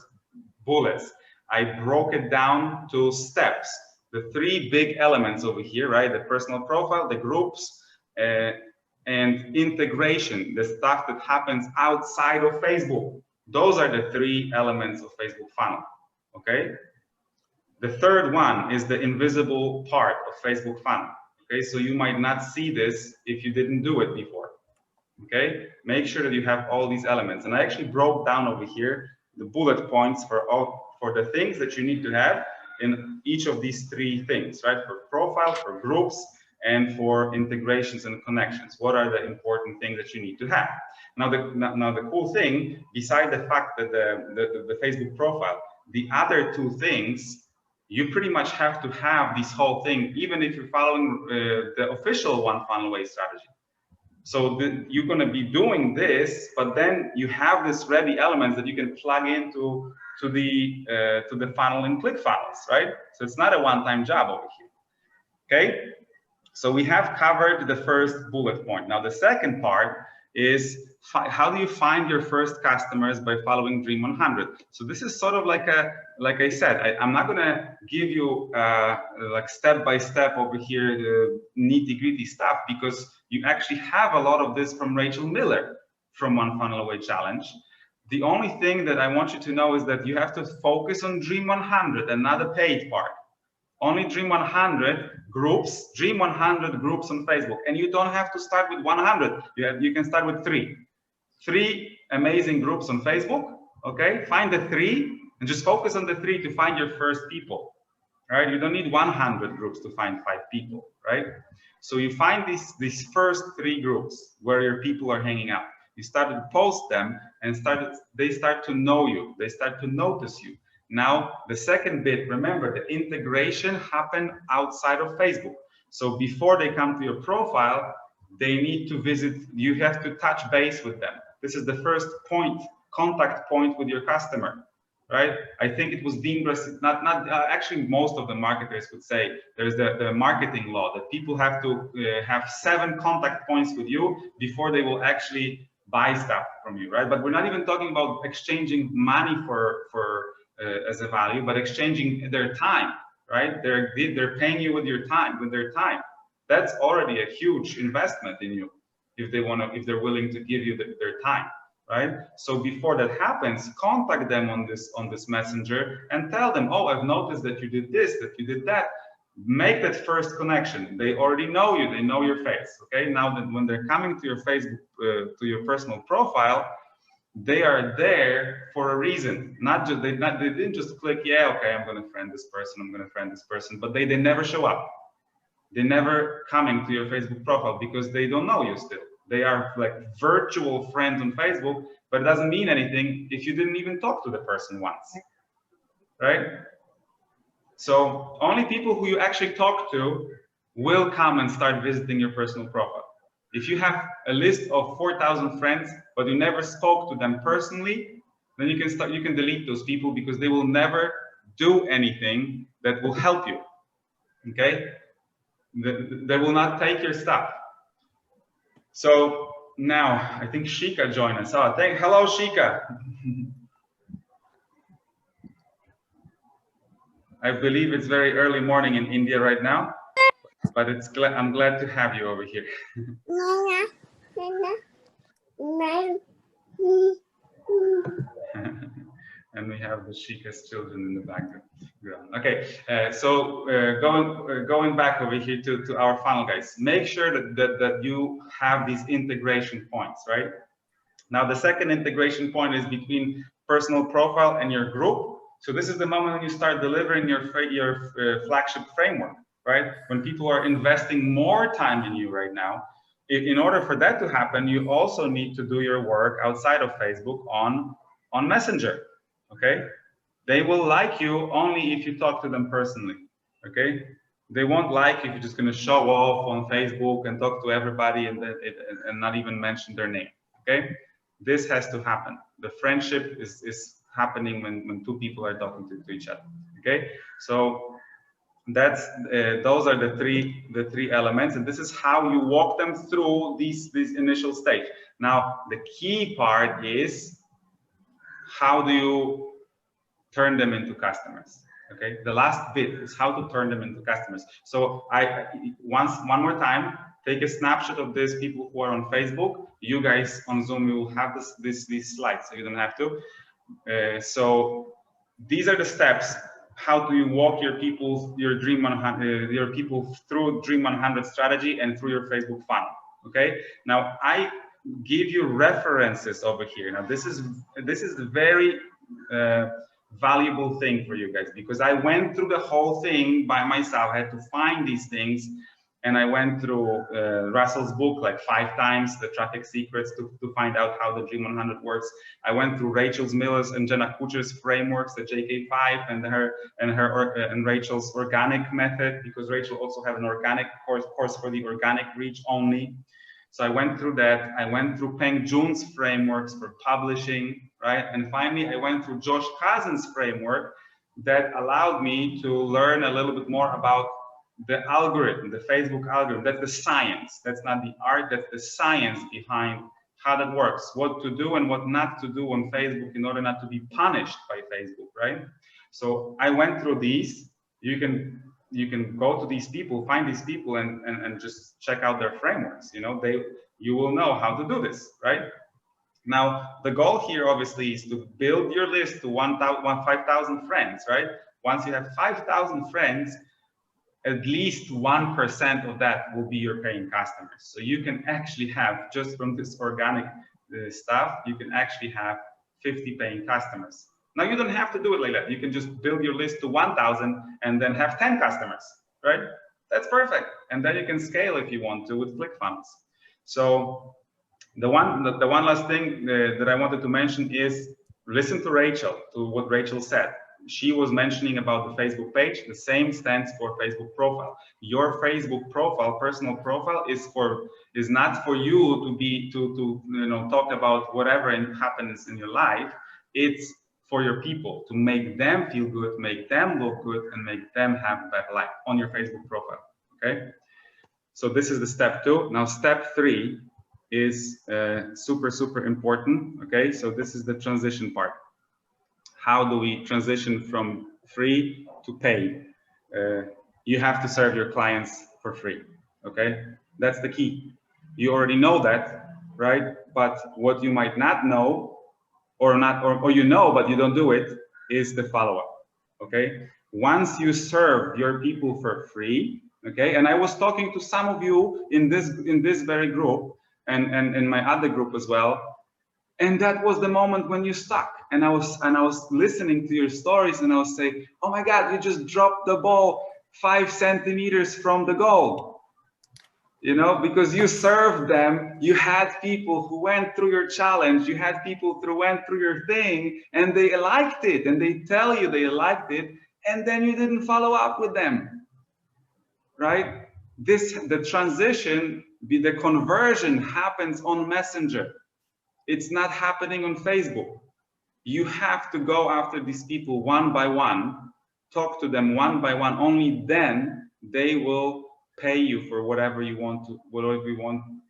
bullets. I broke it down to steps, the 3 big elements over here, right? The personal profile, the groups, and integration, the stuff that happens outside of Facebook. Those are the 3 elements of Facebook funnel, okay? The third one is the invisible part of Facebook funnel, okay? So you might not see this if you didn't do it before, okay? Make sure that you have all these elements. And I actually broke down over here the bullet points for the things that you need to have in each of these 3 things, right? For profile, for groups, and for integrations and connections. What are the important things that you need to have? Now the cool thing, beside the fact that the Facebook profile, the other 2 things, you pretty much have to have this whole thing, even if you're following the official one funnel away strategy. So you're going to be doing this, but then you have this ready elements that you can plug into the funnel in ClickFunnels, right? So it's not a one-time job over here. Okay. So we have covered the first bullet point. Now the second part is how do you find your first customers by following Dream 100? So this is sort of like I said, I'm not gonna give you like step-by-step over here the nitty-gritty stuff, because you actually have a lot of this from Rachel Miller from One Funnel Away Challenge. The only thing that I want you to know is that you have to focus on Dream 100 and not the paid part. Only Dream 100 groups, Dream 100 groups on Facebook. And you don't have to start with 100. You can start with 3. 3 amazing groups on Facebook, okay? Find the 3 and just focus on the 3 to find your first people, right? You don't need 100 groups to find 5 people, right? So you find these first 3 groups where your people are hanging out. You start to post them and they start to know you. They start to notice you. Now, the second bit, remember, the integration happened outside of Facebook. So before they come to your profile, they need to visit, you have to touch base with them. This is the first point, contact point with your customer, right? I think it was Dean Brass, actually most of the marketers would say there's the marketing law that people have to have 7 contact points with you before they will actually buy stuff from you, right? But we're not even talking about exchanging money as a value, but exchanging their time, right? They're paying you with your time, with their time. That's already a huge investment in you if they're willing to give you their time, right? So before that happens, contact them on this messenger and tell them, oh, I've noticed that you did this, that you did that. Make that first connection. They already know you, they know your face, okay? Now that when they're coming to your Facebook, to your personal profile, they are there for a reason. They didn't just click, yeah, okay, I'm going to friend this person, I'm going to friend this person, but they never show up. They never coming to your Facebook profile because they don't know you still. They are like virtual friends on Facebook, but it doesn't mean anything if you didn't even talk to the person once, right? So only people who you actually talk to will come and start visiting your personal profile. If you have a list of 4,000 friends, but you never spoke to them personally, then you can delete those people because they will never do anything that will help you, okay? They will not take your stuff. So now I think Shika joined us. Oh, hello, Shika. I believe it's very early morning in India right now, but I'm glad to have you over here. And we have the Shika's children in the background. Okay, so going back over here to our funnel, guys. Make sure that you have these integration points, right? Now, the second integration point is between personal profile and your group. So this is the moment when you start delivering your flagship framework, right? When people are investing more time in you right now. In order for that to happen, you also need to do your work outside of Facebook on Messenger, okay? They will like you only if you talk to them personally, okay? They won't like if you're just going to show off on Facebook and talk to everybody and not even mention their name, okay? This has to happen. The friendship is happening when two people are talking to each other, okay? So that's those are the three elements, and this is how you walk them through this initial stage. Now, the key part is how do you turn them into customers, okay? The last bit is how to turn them into customers. So one more time, take a snapshot of these people who are on Facebook. You guys on Zoom, you will have these slides, so you don't have to. So these are the steps. How do you walk your people through Dream 100 strategy and through your Facebook funnel, okay? Now, I give you references over here. Now, this is a very valuable thing for you guys, because I went through the whole thing by myself. I had to find these things, and I went through Russell's book like 5 times, the traffic secrets, to find out how the Dream 100 works. I went through Rachel Miller's and Jenna Kutcher's frameworks, the JK5, and Rachel's organic method, because Rachel also had an organic course for the organic reach only. So I went through that. I went through Peng Joon's frameworks for publishing, right? And finally, I went through Josh Kazan's framework that allowed me to learn a little bit more about the algorithm, the Facebook algorithm. That's the science. That's not the art, that's the science behind how that works, what to do and what not to do on Facebook in order not to be punished by Facebook, right? So I went through these. You can go to these people, find these people, and just check out their frameworks. You know, you will know how to do this, right? Now, the goal here obviously is to build your list to 5,000 friends, right? Once you have 5,000 friends, at least 1% of that will be your paying customers. So you can actually have, just from this organic stuff, you can actually have 50 paying customers. Now, you don't have to do it like that. You can just build your list to 1,000 and then have 10 customers, right? That's perfect. And then you can scale if you want to with ClickFunnels. So the one last thing that I wanted to mention is listen to Rachel, to what Rachel said. She was mentioning about the Facebook page. The same stands for Facebook profile. Your Facebook profile, personal profile, is not for you to talk about whatever happens in your life. It's for your people, to make them feel good, make them look good, and make them have a better life on your Facebook profile. Okay. So this is the step 2. Now step 3 is super important. Okay. So this is the transition part. How do we transition from free to paid? You have to serve your clients for free, okay? That's the key. You already know that, right? But what you might not know, or you know but you don't do it, is the follow-up, okay? Once you serve your people for free, okay? And I was talking to some of you in this very group and in my other group as well. And that was the moment when you stuck. And I was listening to your stories, and I was saying, oh my God, you just dropped the ball 5 centimeters from the goal. You know, because you served them, you had people who went through your challenge, you had people who went through your thing, and they liked it, and they tell you they liked it, and then you didn't follow up with them, right? The transition, the conversion happens on Messenger. It's not happening on Facebook. You have to go after these people one by one, talk to them one by one. Only then they will pay you for whatever you want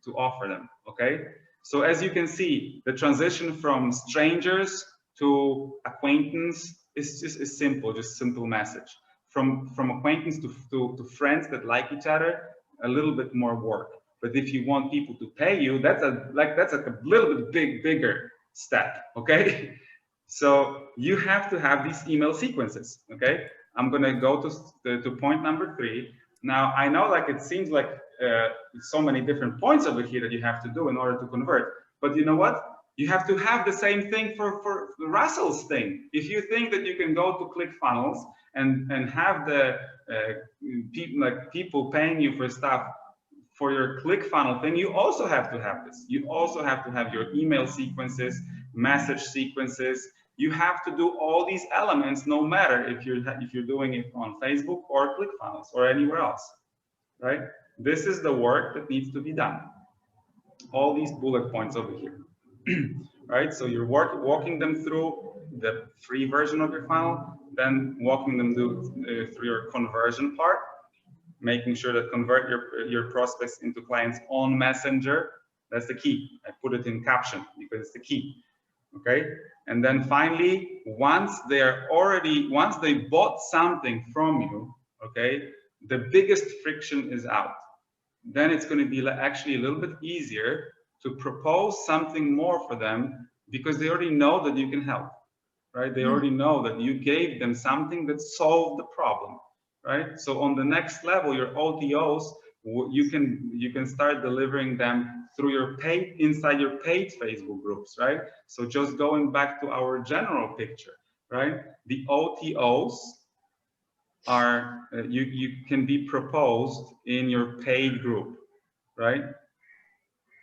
to offer them. Okay. So as you can see, the transition from strangers to acquaintance is simple, just simple message. From acquaintance to friends that like each other, a little bit more work. But if you want people to pay you, that's a little bit bigger step, okay? So you have to have these email sequences, okay? I'm gonna go to point number 3. Now I know, like, it seems like so many different points over here that you have to do in order to convert, but you know what? You have to have the same thing for Russell's thing. If you think that you can go to ClickFunnels and have the people paying you for stuff for your ClickFunnels thing, you also have to have this. You also have to have your email sequences, message sequences, you have to do all these elements, no matter if you're doing it on Facebook or ClickFunnels or anywhere else, right? This is the work that needs to be done. All these bullet points over here, right? So you're walking them through the free version of your funnel, then walking them through your conversion part, making sure that convert your prospects into clients on Messenger. That's the key. I put it in caption because it's the key. Okay, and then finally, once they bought something from you, okay, the biggest friction is out. Then it's going to be actually a little bit easier to propose something more for them because they already know that you can help, right? They already know that you gave them something that solved the problem, right? So on the next level, your OTOs, you can start delivering them through your paid, inside your paid Facebook groups, right? So just going back to our general picture, right? The OTOs are, you can be proposed in your paid group, right?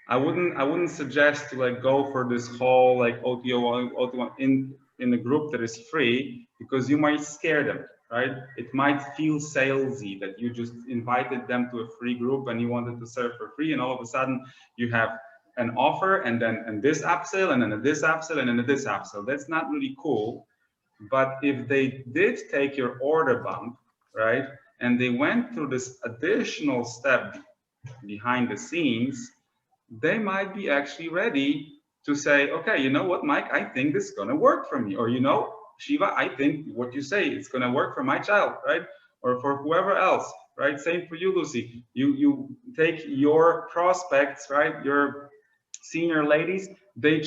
I wouldn't suggest to like go for this whole like OTO in a group that is free, because you might scare them, right? It might feel salesy that you just invited them to a free group and you wanted to serve for free, and all of a sudden you have an offer and then this upsell and then this upsell and then this upsell. That's not really cool. But if they did take your order bump, right, and they went through this additional step behind the scenes, they might be actually ready to say, okay, you know what, Mike, I think this is going to work for me. Or, you know, Shiva, I think what you say, it's going to work for my child, right? Or for whoever else, right? Same for you, Lucy. You take your prospects, right? Your senior ladies, they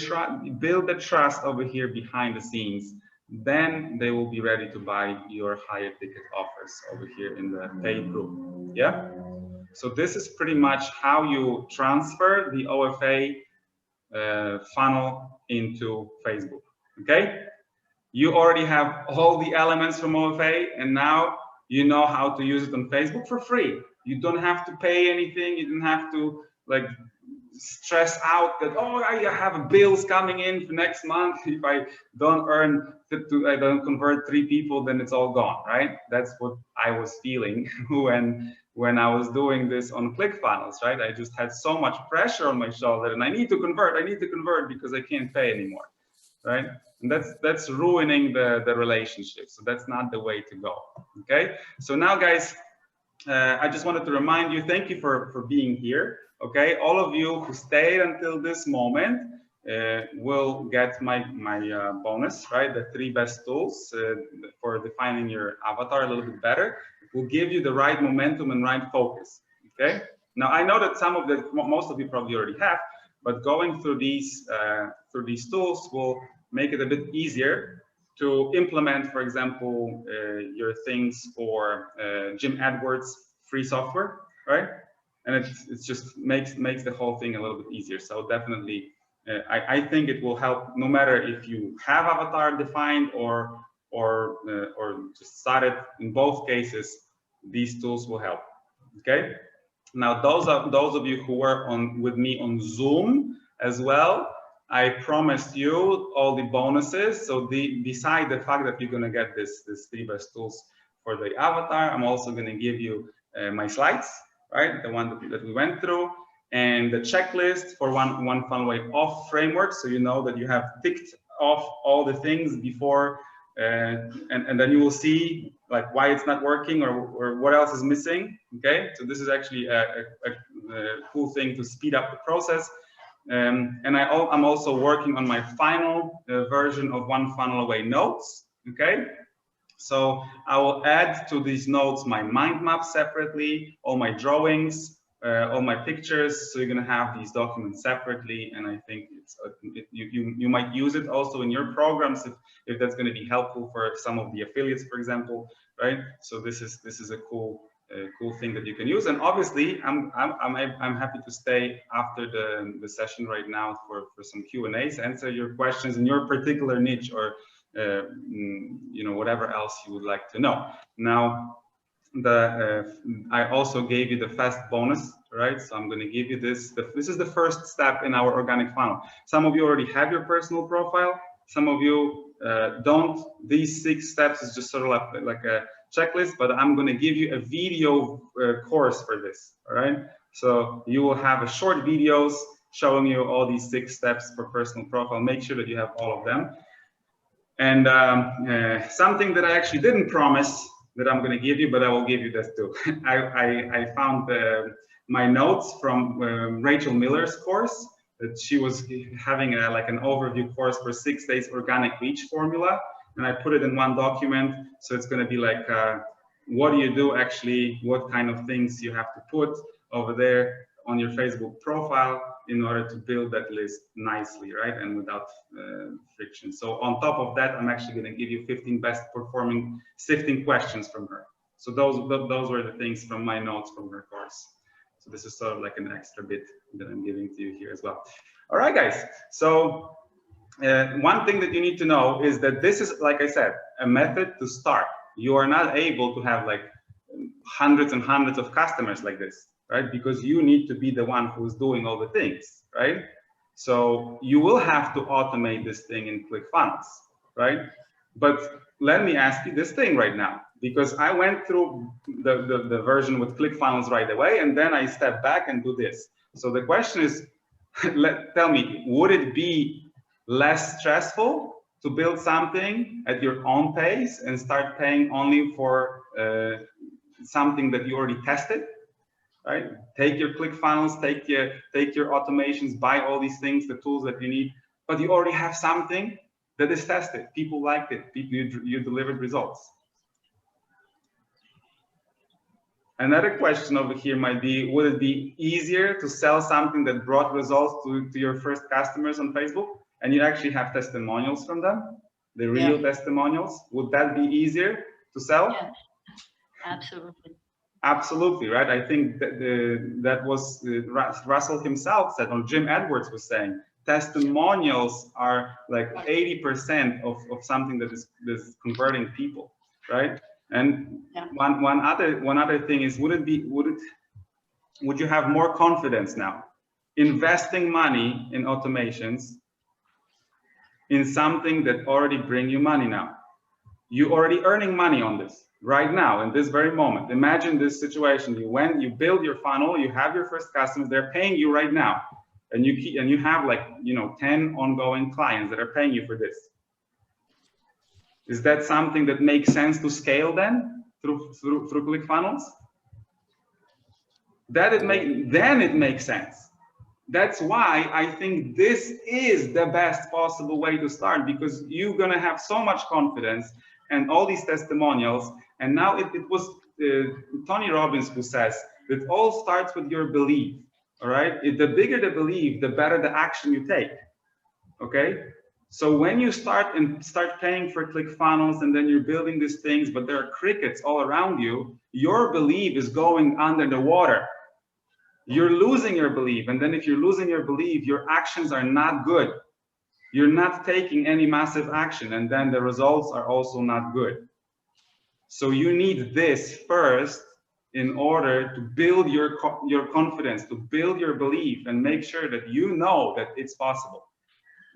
build the trust over here behind the scenes. Then they will be ready to buy your higher ticket offers over here in the paid group. Yeah. So this is pretty much how you transfer the OFA funnel into Facebook. Okay. You already have all the elements from OFA, and now you know how to use it on Facebook for free. You don't have to pay anything. You don't have to like stress out that, oh, I have bills coming in for next month. If I don't I don't convert 3 people, then it's all gone, right? That's what I was feeling when I was doing this on ClickFunnels, right? I just had so much pressure on my shoulder, and I need to convert because I can't pay anymore, right? And that's ruining the relationship. So that's not the way to go. Okay. So now, guys, I just wanted to remind you, thank you for being here. Okay, all of you who stayed until this moment will get my bonus, right? The 3 best tools for defining your avatar a little bit better. It will give you the right momentum and right focus. Okay. Now I know that most of you probably already have, but going through these tools will make it a bit easier to implement, for example, your things for Jim Edwards free software, right? And it just makes the whole thing a little bit easier. So definitely, I think it will help no matter if you have avatar defined or just started. In both cases, these tools will help. Okay. Now, those of you who were with me on Zoom as well, I promised you all the bonuses. So beside the fact that you're going to get this 3 best tools for the avatar, I'm also going to give you my slides, right? The one that we went through, and the checklist for one funnel way off framework. So you know that you have ticked off all the things before, and then you will see like why it's not working or what else is missing. Okay, so this is actually a cool thing to speed up the process. And I'm also working on my final version of One Funnel Away notes. Okay, so I will add to these notes my mind map separately, all my drawings, all my pictures. So you're going to have these documents separately, and I think you might use it also in your programs if that's going to be helpful for some of the affiliates, for example, right? So this is a cool thing that you can use. And obviously, I'm happy to stay after the session right now for some Q&As, answer your questions in your particular niche or you know, whatever else you would like to know. Now, I also gave you the fast bonus, right? So I'm going to give you this. This is the first step in our organic funnel. Some of you already have your personal profile. Some of you these 6 steps is just sort of like a checklist, but I'm going to give you a video course for this. All right. So you will have a short videos showing you all these 6 steps for personal profile. Make sure that you have all of them. And something that I actually didn't promise that I'm going to give you, but I will give you this too. I found my notes from Rachel Miller's course, that she was having like an overview course for 6 days organic reach formula. And I put it in one document. So it's going to be like, what do you do actually? What kind of things you have to put over there on your Facebook profile in order to build that list nicely, right? And without friction. So on top of that, I'm actually going to give you 15 best performing sifting questions from her. So those were the things from my notes from her course. So this is sort of like an extra bit that I'm giving to you here as well. All right, guys. So one thing that you need to know is that this is, like I said, a method to start. You are not able to have like hundreds and hundreds of customers like this, right? Because you need to be the one who's doing all the things, right? So you will have to automate this thing in ClickFunnels, right? But let me ask you this thing right now, because I went through the version with ClickFunnels right away, and then I step back and do this. So the question is, tell me, would it be less stressful to build something at your own pace and start paying only for something that you already tested, right? Take your ClickFunnels, take your automations, buy all these things, the tools that you need, but you already have something that is tested. People liked it. You delivered results. Another question over here might be, would it be easier to sell something that brought results to your first customers on Facebook, and you actually have testimonials from them, the real testimonials? Would that be easier to sell? Yeah, absolutely. Absolutely, right? I think that that was Russell himself said, or Jim Edwards was saying, testimonials are like 80% of something that is converting people, right? And one other thing is, would you have more confidence now investing money in automations in something that already bring you money now? You already earning money on this right now in this very moment. Imagine this situation: you build your funnel, you have your first customers, they're paying you right now, and you have like 10 ongoing clients that are paying you for this. Is that something that makes sense to scale then through ClickFunnels? Then it makes sense. That's why I think this is the best possible way to start, because you're gonna have so much confidence and all these testimonials. And now it was Tony Robbins who says that it all starts with your belief. All right, the bigger the belief, the better the action you take. Okay. So when you start paying for ClickFunnels, and then you're building these things, but there are crickets all around you, your belief is going under the water. You're losing your belief. And then if you're losing your belief, your actions are not good. You're not taking any massive action, and then the results are also not good. So you need this first in order to build your confidence, to build your belief, and make sure that you know that it's possible,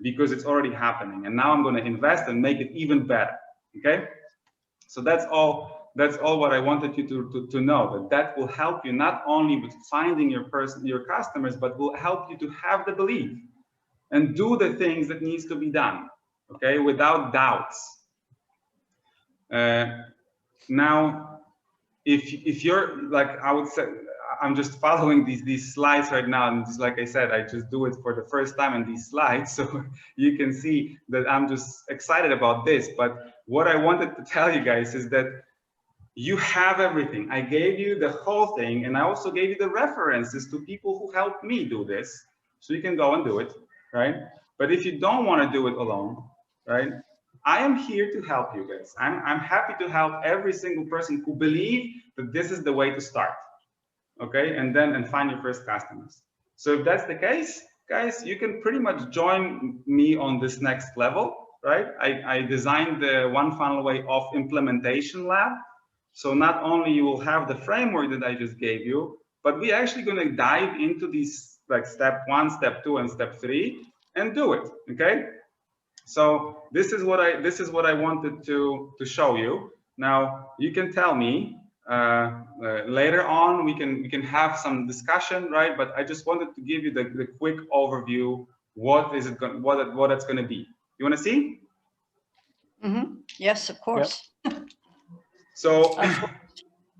because it's already happening. And now I'm going to invest and make it even better. Okay. So that's all what I wanted you to know, that will help you not only with finding your customers, but will help you to have the belief and do the things that needs to be done. Okay. Without doubts. Now, if you're like, I would say, I'm just following these slides right now, and just like I said, I just do it for the first time in these slides, so you can see that I'm just excited about this. But what I wanted to tell you guys is that you have everything. I gave you the whole thing, and I also gave you the references to people who helped me do this, so you can go and do it, right? But if you don't want to do it alone, right, I am here to help you guys. I'm happy to help every single person who believe that this is the way to start. Okay, and find your first customers. So if that's the case, guys, you can pretty much join me on this next level, right? I designed the One Funnel Way of Implementation Lab. So not only you will have the framework that I just gave you, but we're actually going to dive into these, like step 1, step 2, and step 3, and do it. Okay. So this is what I wanted to show you. Now you can tell me later on, we can have some discussion, right? But I just wanted to give you the quick overview. What is it going? What it's going to be? You want to see? Mm-hmm. Yes, of course. Yep. So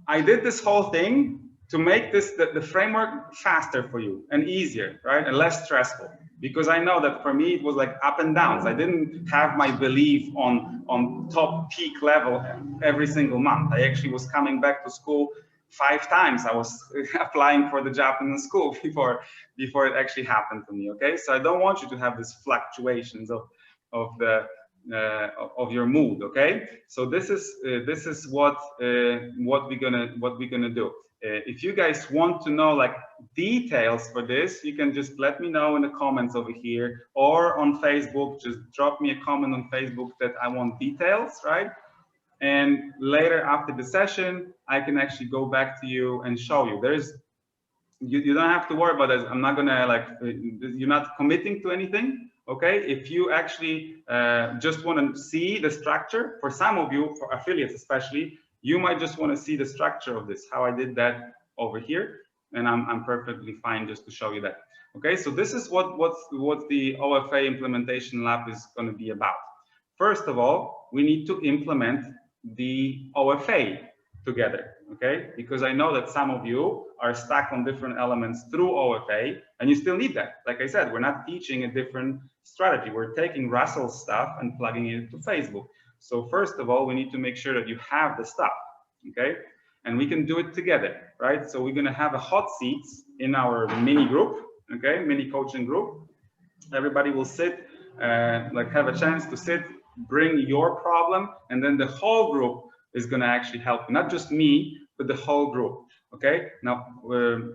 I did this whole thing to make this the framework faster for you and easier, right? And less stressful. Because I know that for me, it was like up and downs. I didn't have my belief on top peak level every single month. I actually was coming back to school 5 times. I was applying for the job in the school before it actually happened to me, okay? So I don't want you to have these fluctuations of your mood, okay? So this is what we're gonna do. If you guys want to know like details for this, you can just let me know in the comments over here or on Facebook. Just drop me a comment on Facebook that I want details, right? And later after the session, I can actually go back to you and show you. You don't have to worry about this. I'm not gonna like, you're not committing to anything, okay? If you actually just want to see the structure, for some of you, for affiliates especially, you might just want to see the structure of this, how I did that over here, and I'm perfectly fine just to show you that. Okay, so this is what the OFA implementation lab is going to be about. First of all, we need to implement the OFA together, okay? Because I know that some of you are stuck on different elements through OFA, and you still need that. Like I said, we're not teaching a different strategy. We're taking Russell's stuff and plugging it into Facebook. So first of all, we need to make sure that you have the stuff, okay? And we can do it together, right? So we're gonna have a hot seats in our mini group, okay? Mini coaching group. Everybody will sit, like have a chance to sit, bring your problem, and then the whole group is gonna actually help you. Not just me, but the whole group, okay? Now, wait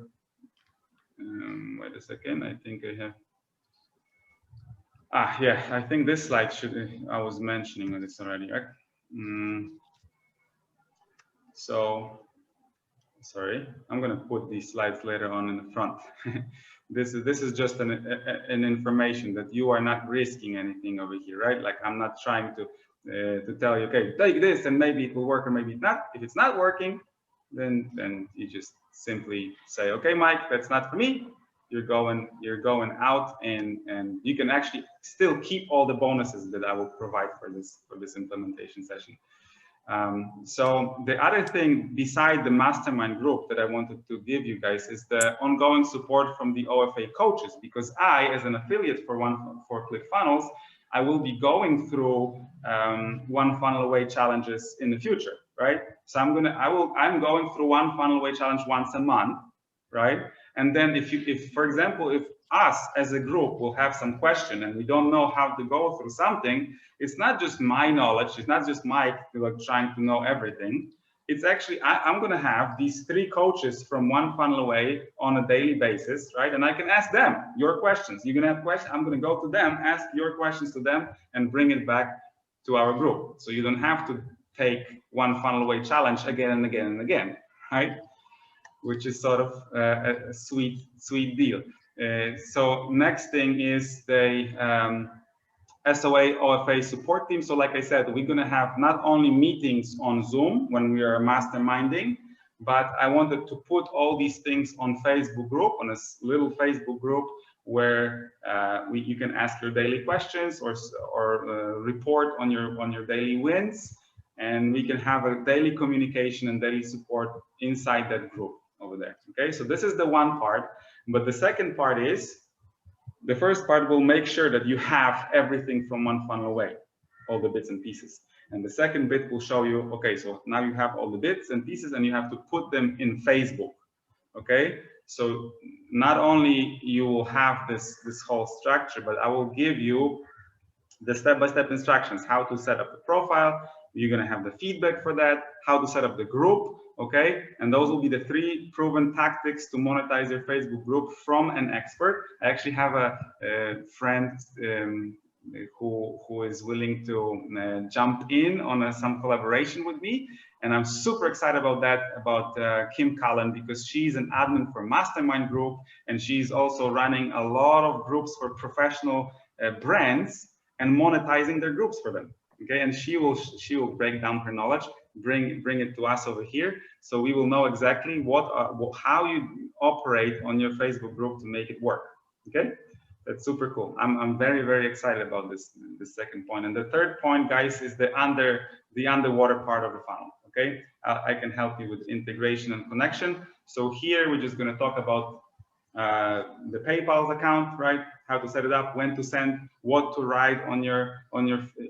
a second, I think I have, yeah, I think this slide I was mentioning this already, right? So, sorry, I'm gonna put these slides later on in the front. This is just an information that you are not risking anything over here, right? Like I'm not trying to tell you, okay, take this and maybe it will work or maybe not. If it's not working, then you just simply say, okay, Mike, that's not for me. You're going out, and you can actually still keep all the bonuses that I will provide for this implementation session. So the other thing beside the mastermind group that I wanted to give you guys is the ongoing support from the OFA coaches, because I, as an affiliate for ClickFunnels, I will be going through one funnel away challenges in the future, right? So I'm going through one funnel away challenge once a month, right? And then if for example, if us as a group will have some question and we don't know how to go through something, it's not just my knowledge, it's not just Mike like trying to know everything. It's actually, I'm gonna have these 3 coaches from one funnel away on a daily basis, right? And I can ask them your questions. You're gonna have questions, I'm gonna go to them, ask your questions to them, and bring it back to our group. So you don't have to take one funnel away challenge again and again and again, right? Which is sort of a sweet deal. So next thing is the SOA OFA support team. So like I said, we're going to have not only meetings on Zoom when we are masterminding, but I wanted to put all these things on Facebook group, on a little Facebook group where you can ask your daily questions or report on your daily wins, and we can have a daily communication and daily support inside that group over there. Okay, so this is the one part, but the second part is, the first part will make sure that you have everything from one funnel away, all the bits and pieces. And the second bit will show you, okay, so now you have all the bits and pieces and you have to put them in Facebook. Okay, so not only you will have this whole structure, but I will give you the step-by-step instructions, how to set up the profile. You're going to have the feedback for that, how to set up the group, okay? And those will be the 3 proven tactics to monetize your Facebook group from an expert. I actually have a friend who is willing to jump in on some collaboration with me. And I'm super excited about that, about Kim Cullen, because she's an admin for Mastermind Group, and she's also running a lot of groups for professional brands. and monetizing their groups for them. Okay, and she will break down her knowledge, bring it to us over here, so we will know exactly how you operate on your Facebook group to make it work. Okay, that's super cool. I'm very, very excited about this second point. And the third point, guys, is the underwater part of the funnel. Okay, I can help you with integration and connection. So here we're just going to talk about the PayPal's account, right? How to set it up, when to send, what to write on your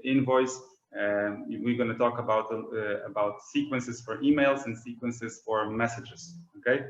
invoice. We're going to talk about sequences for emails and sequences for messages. Okay,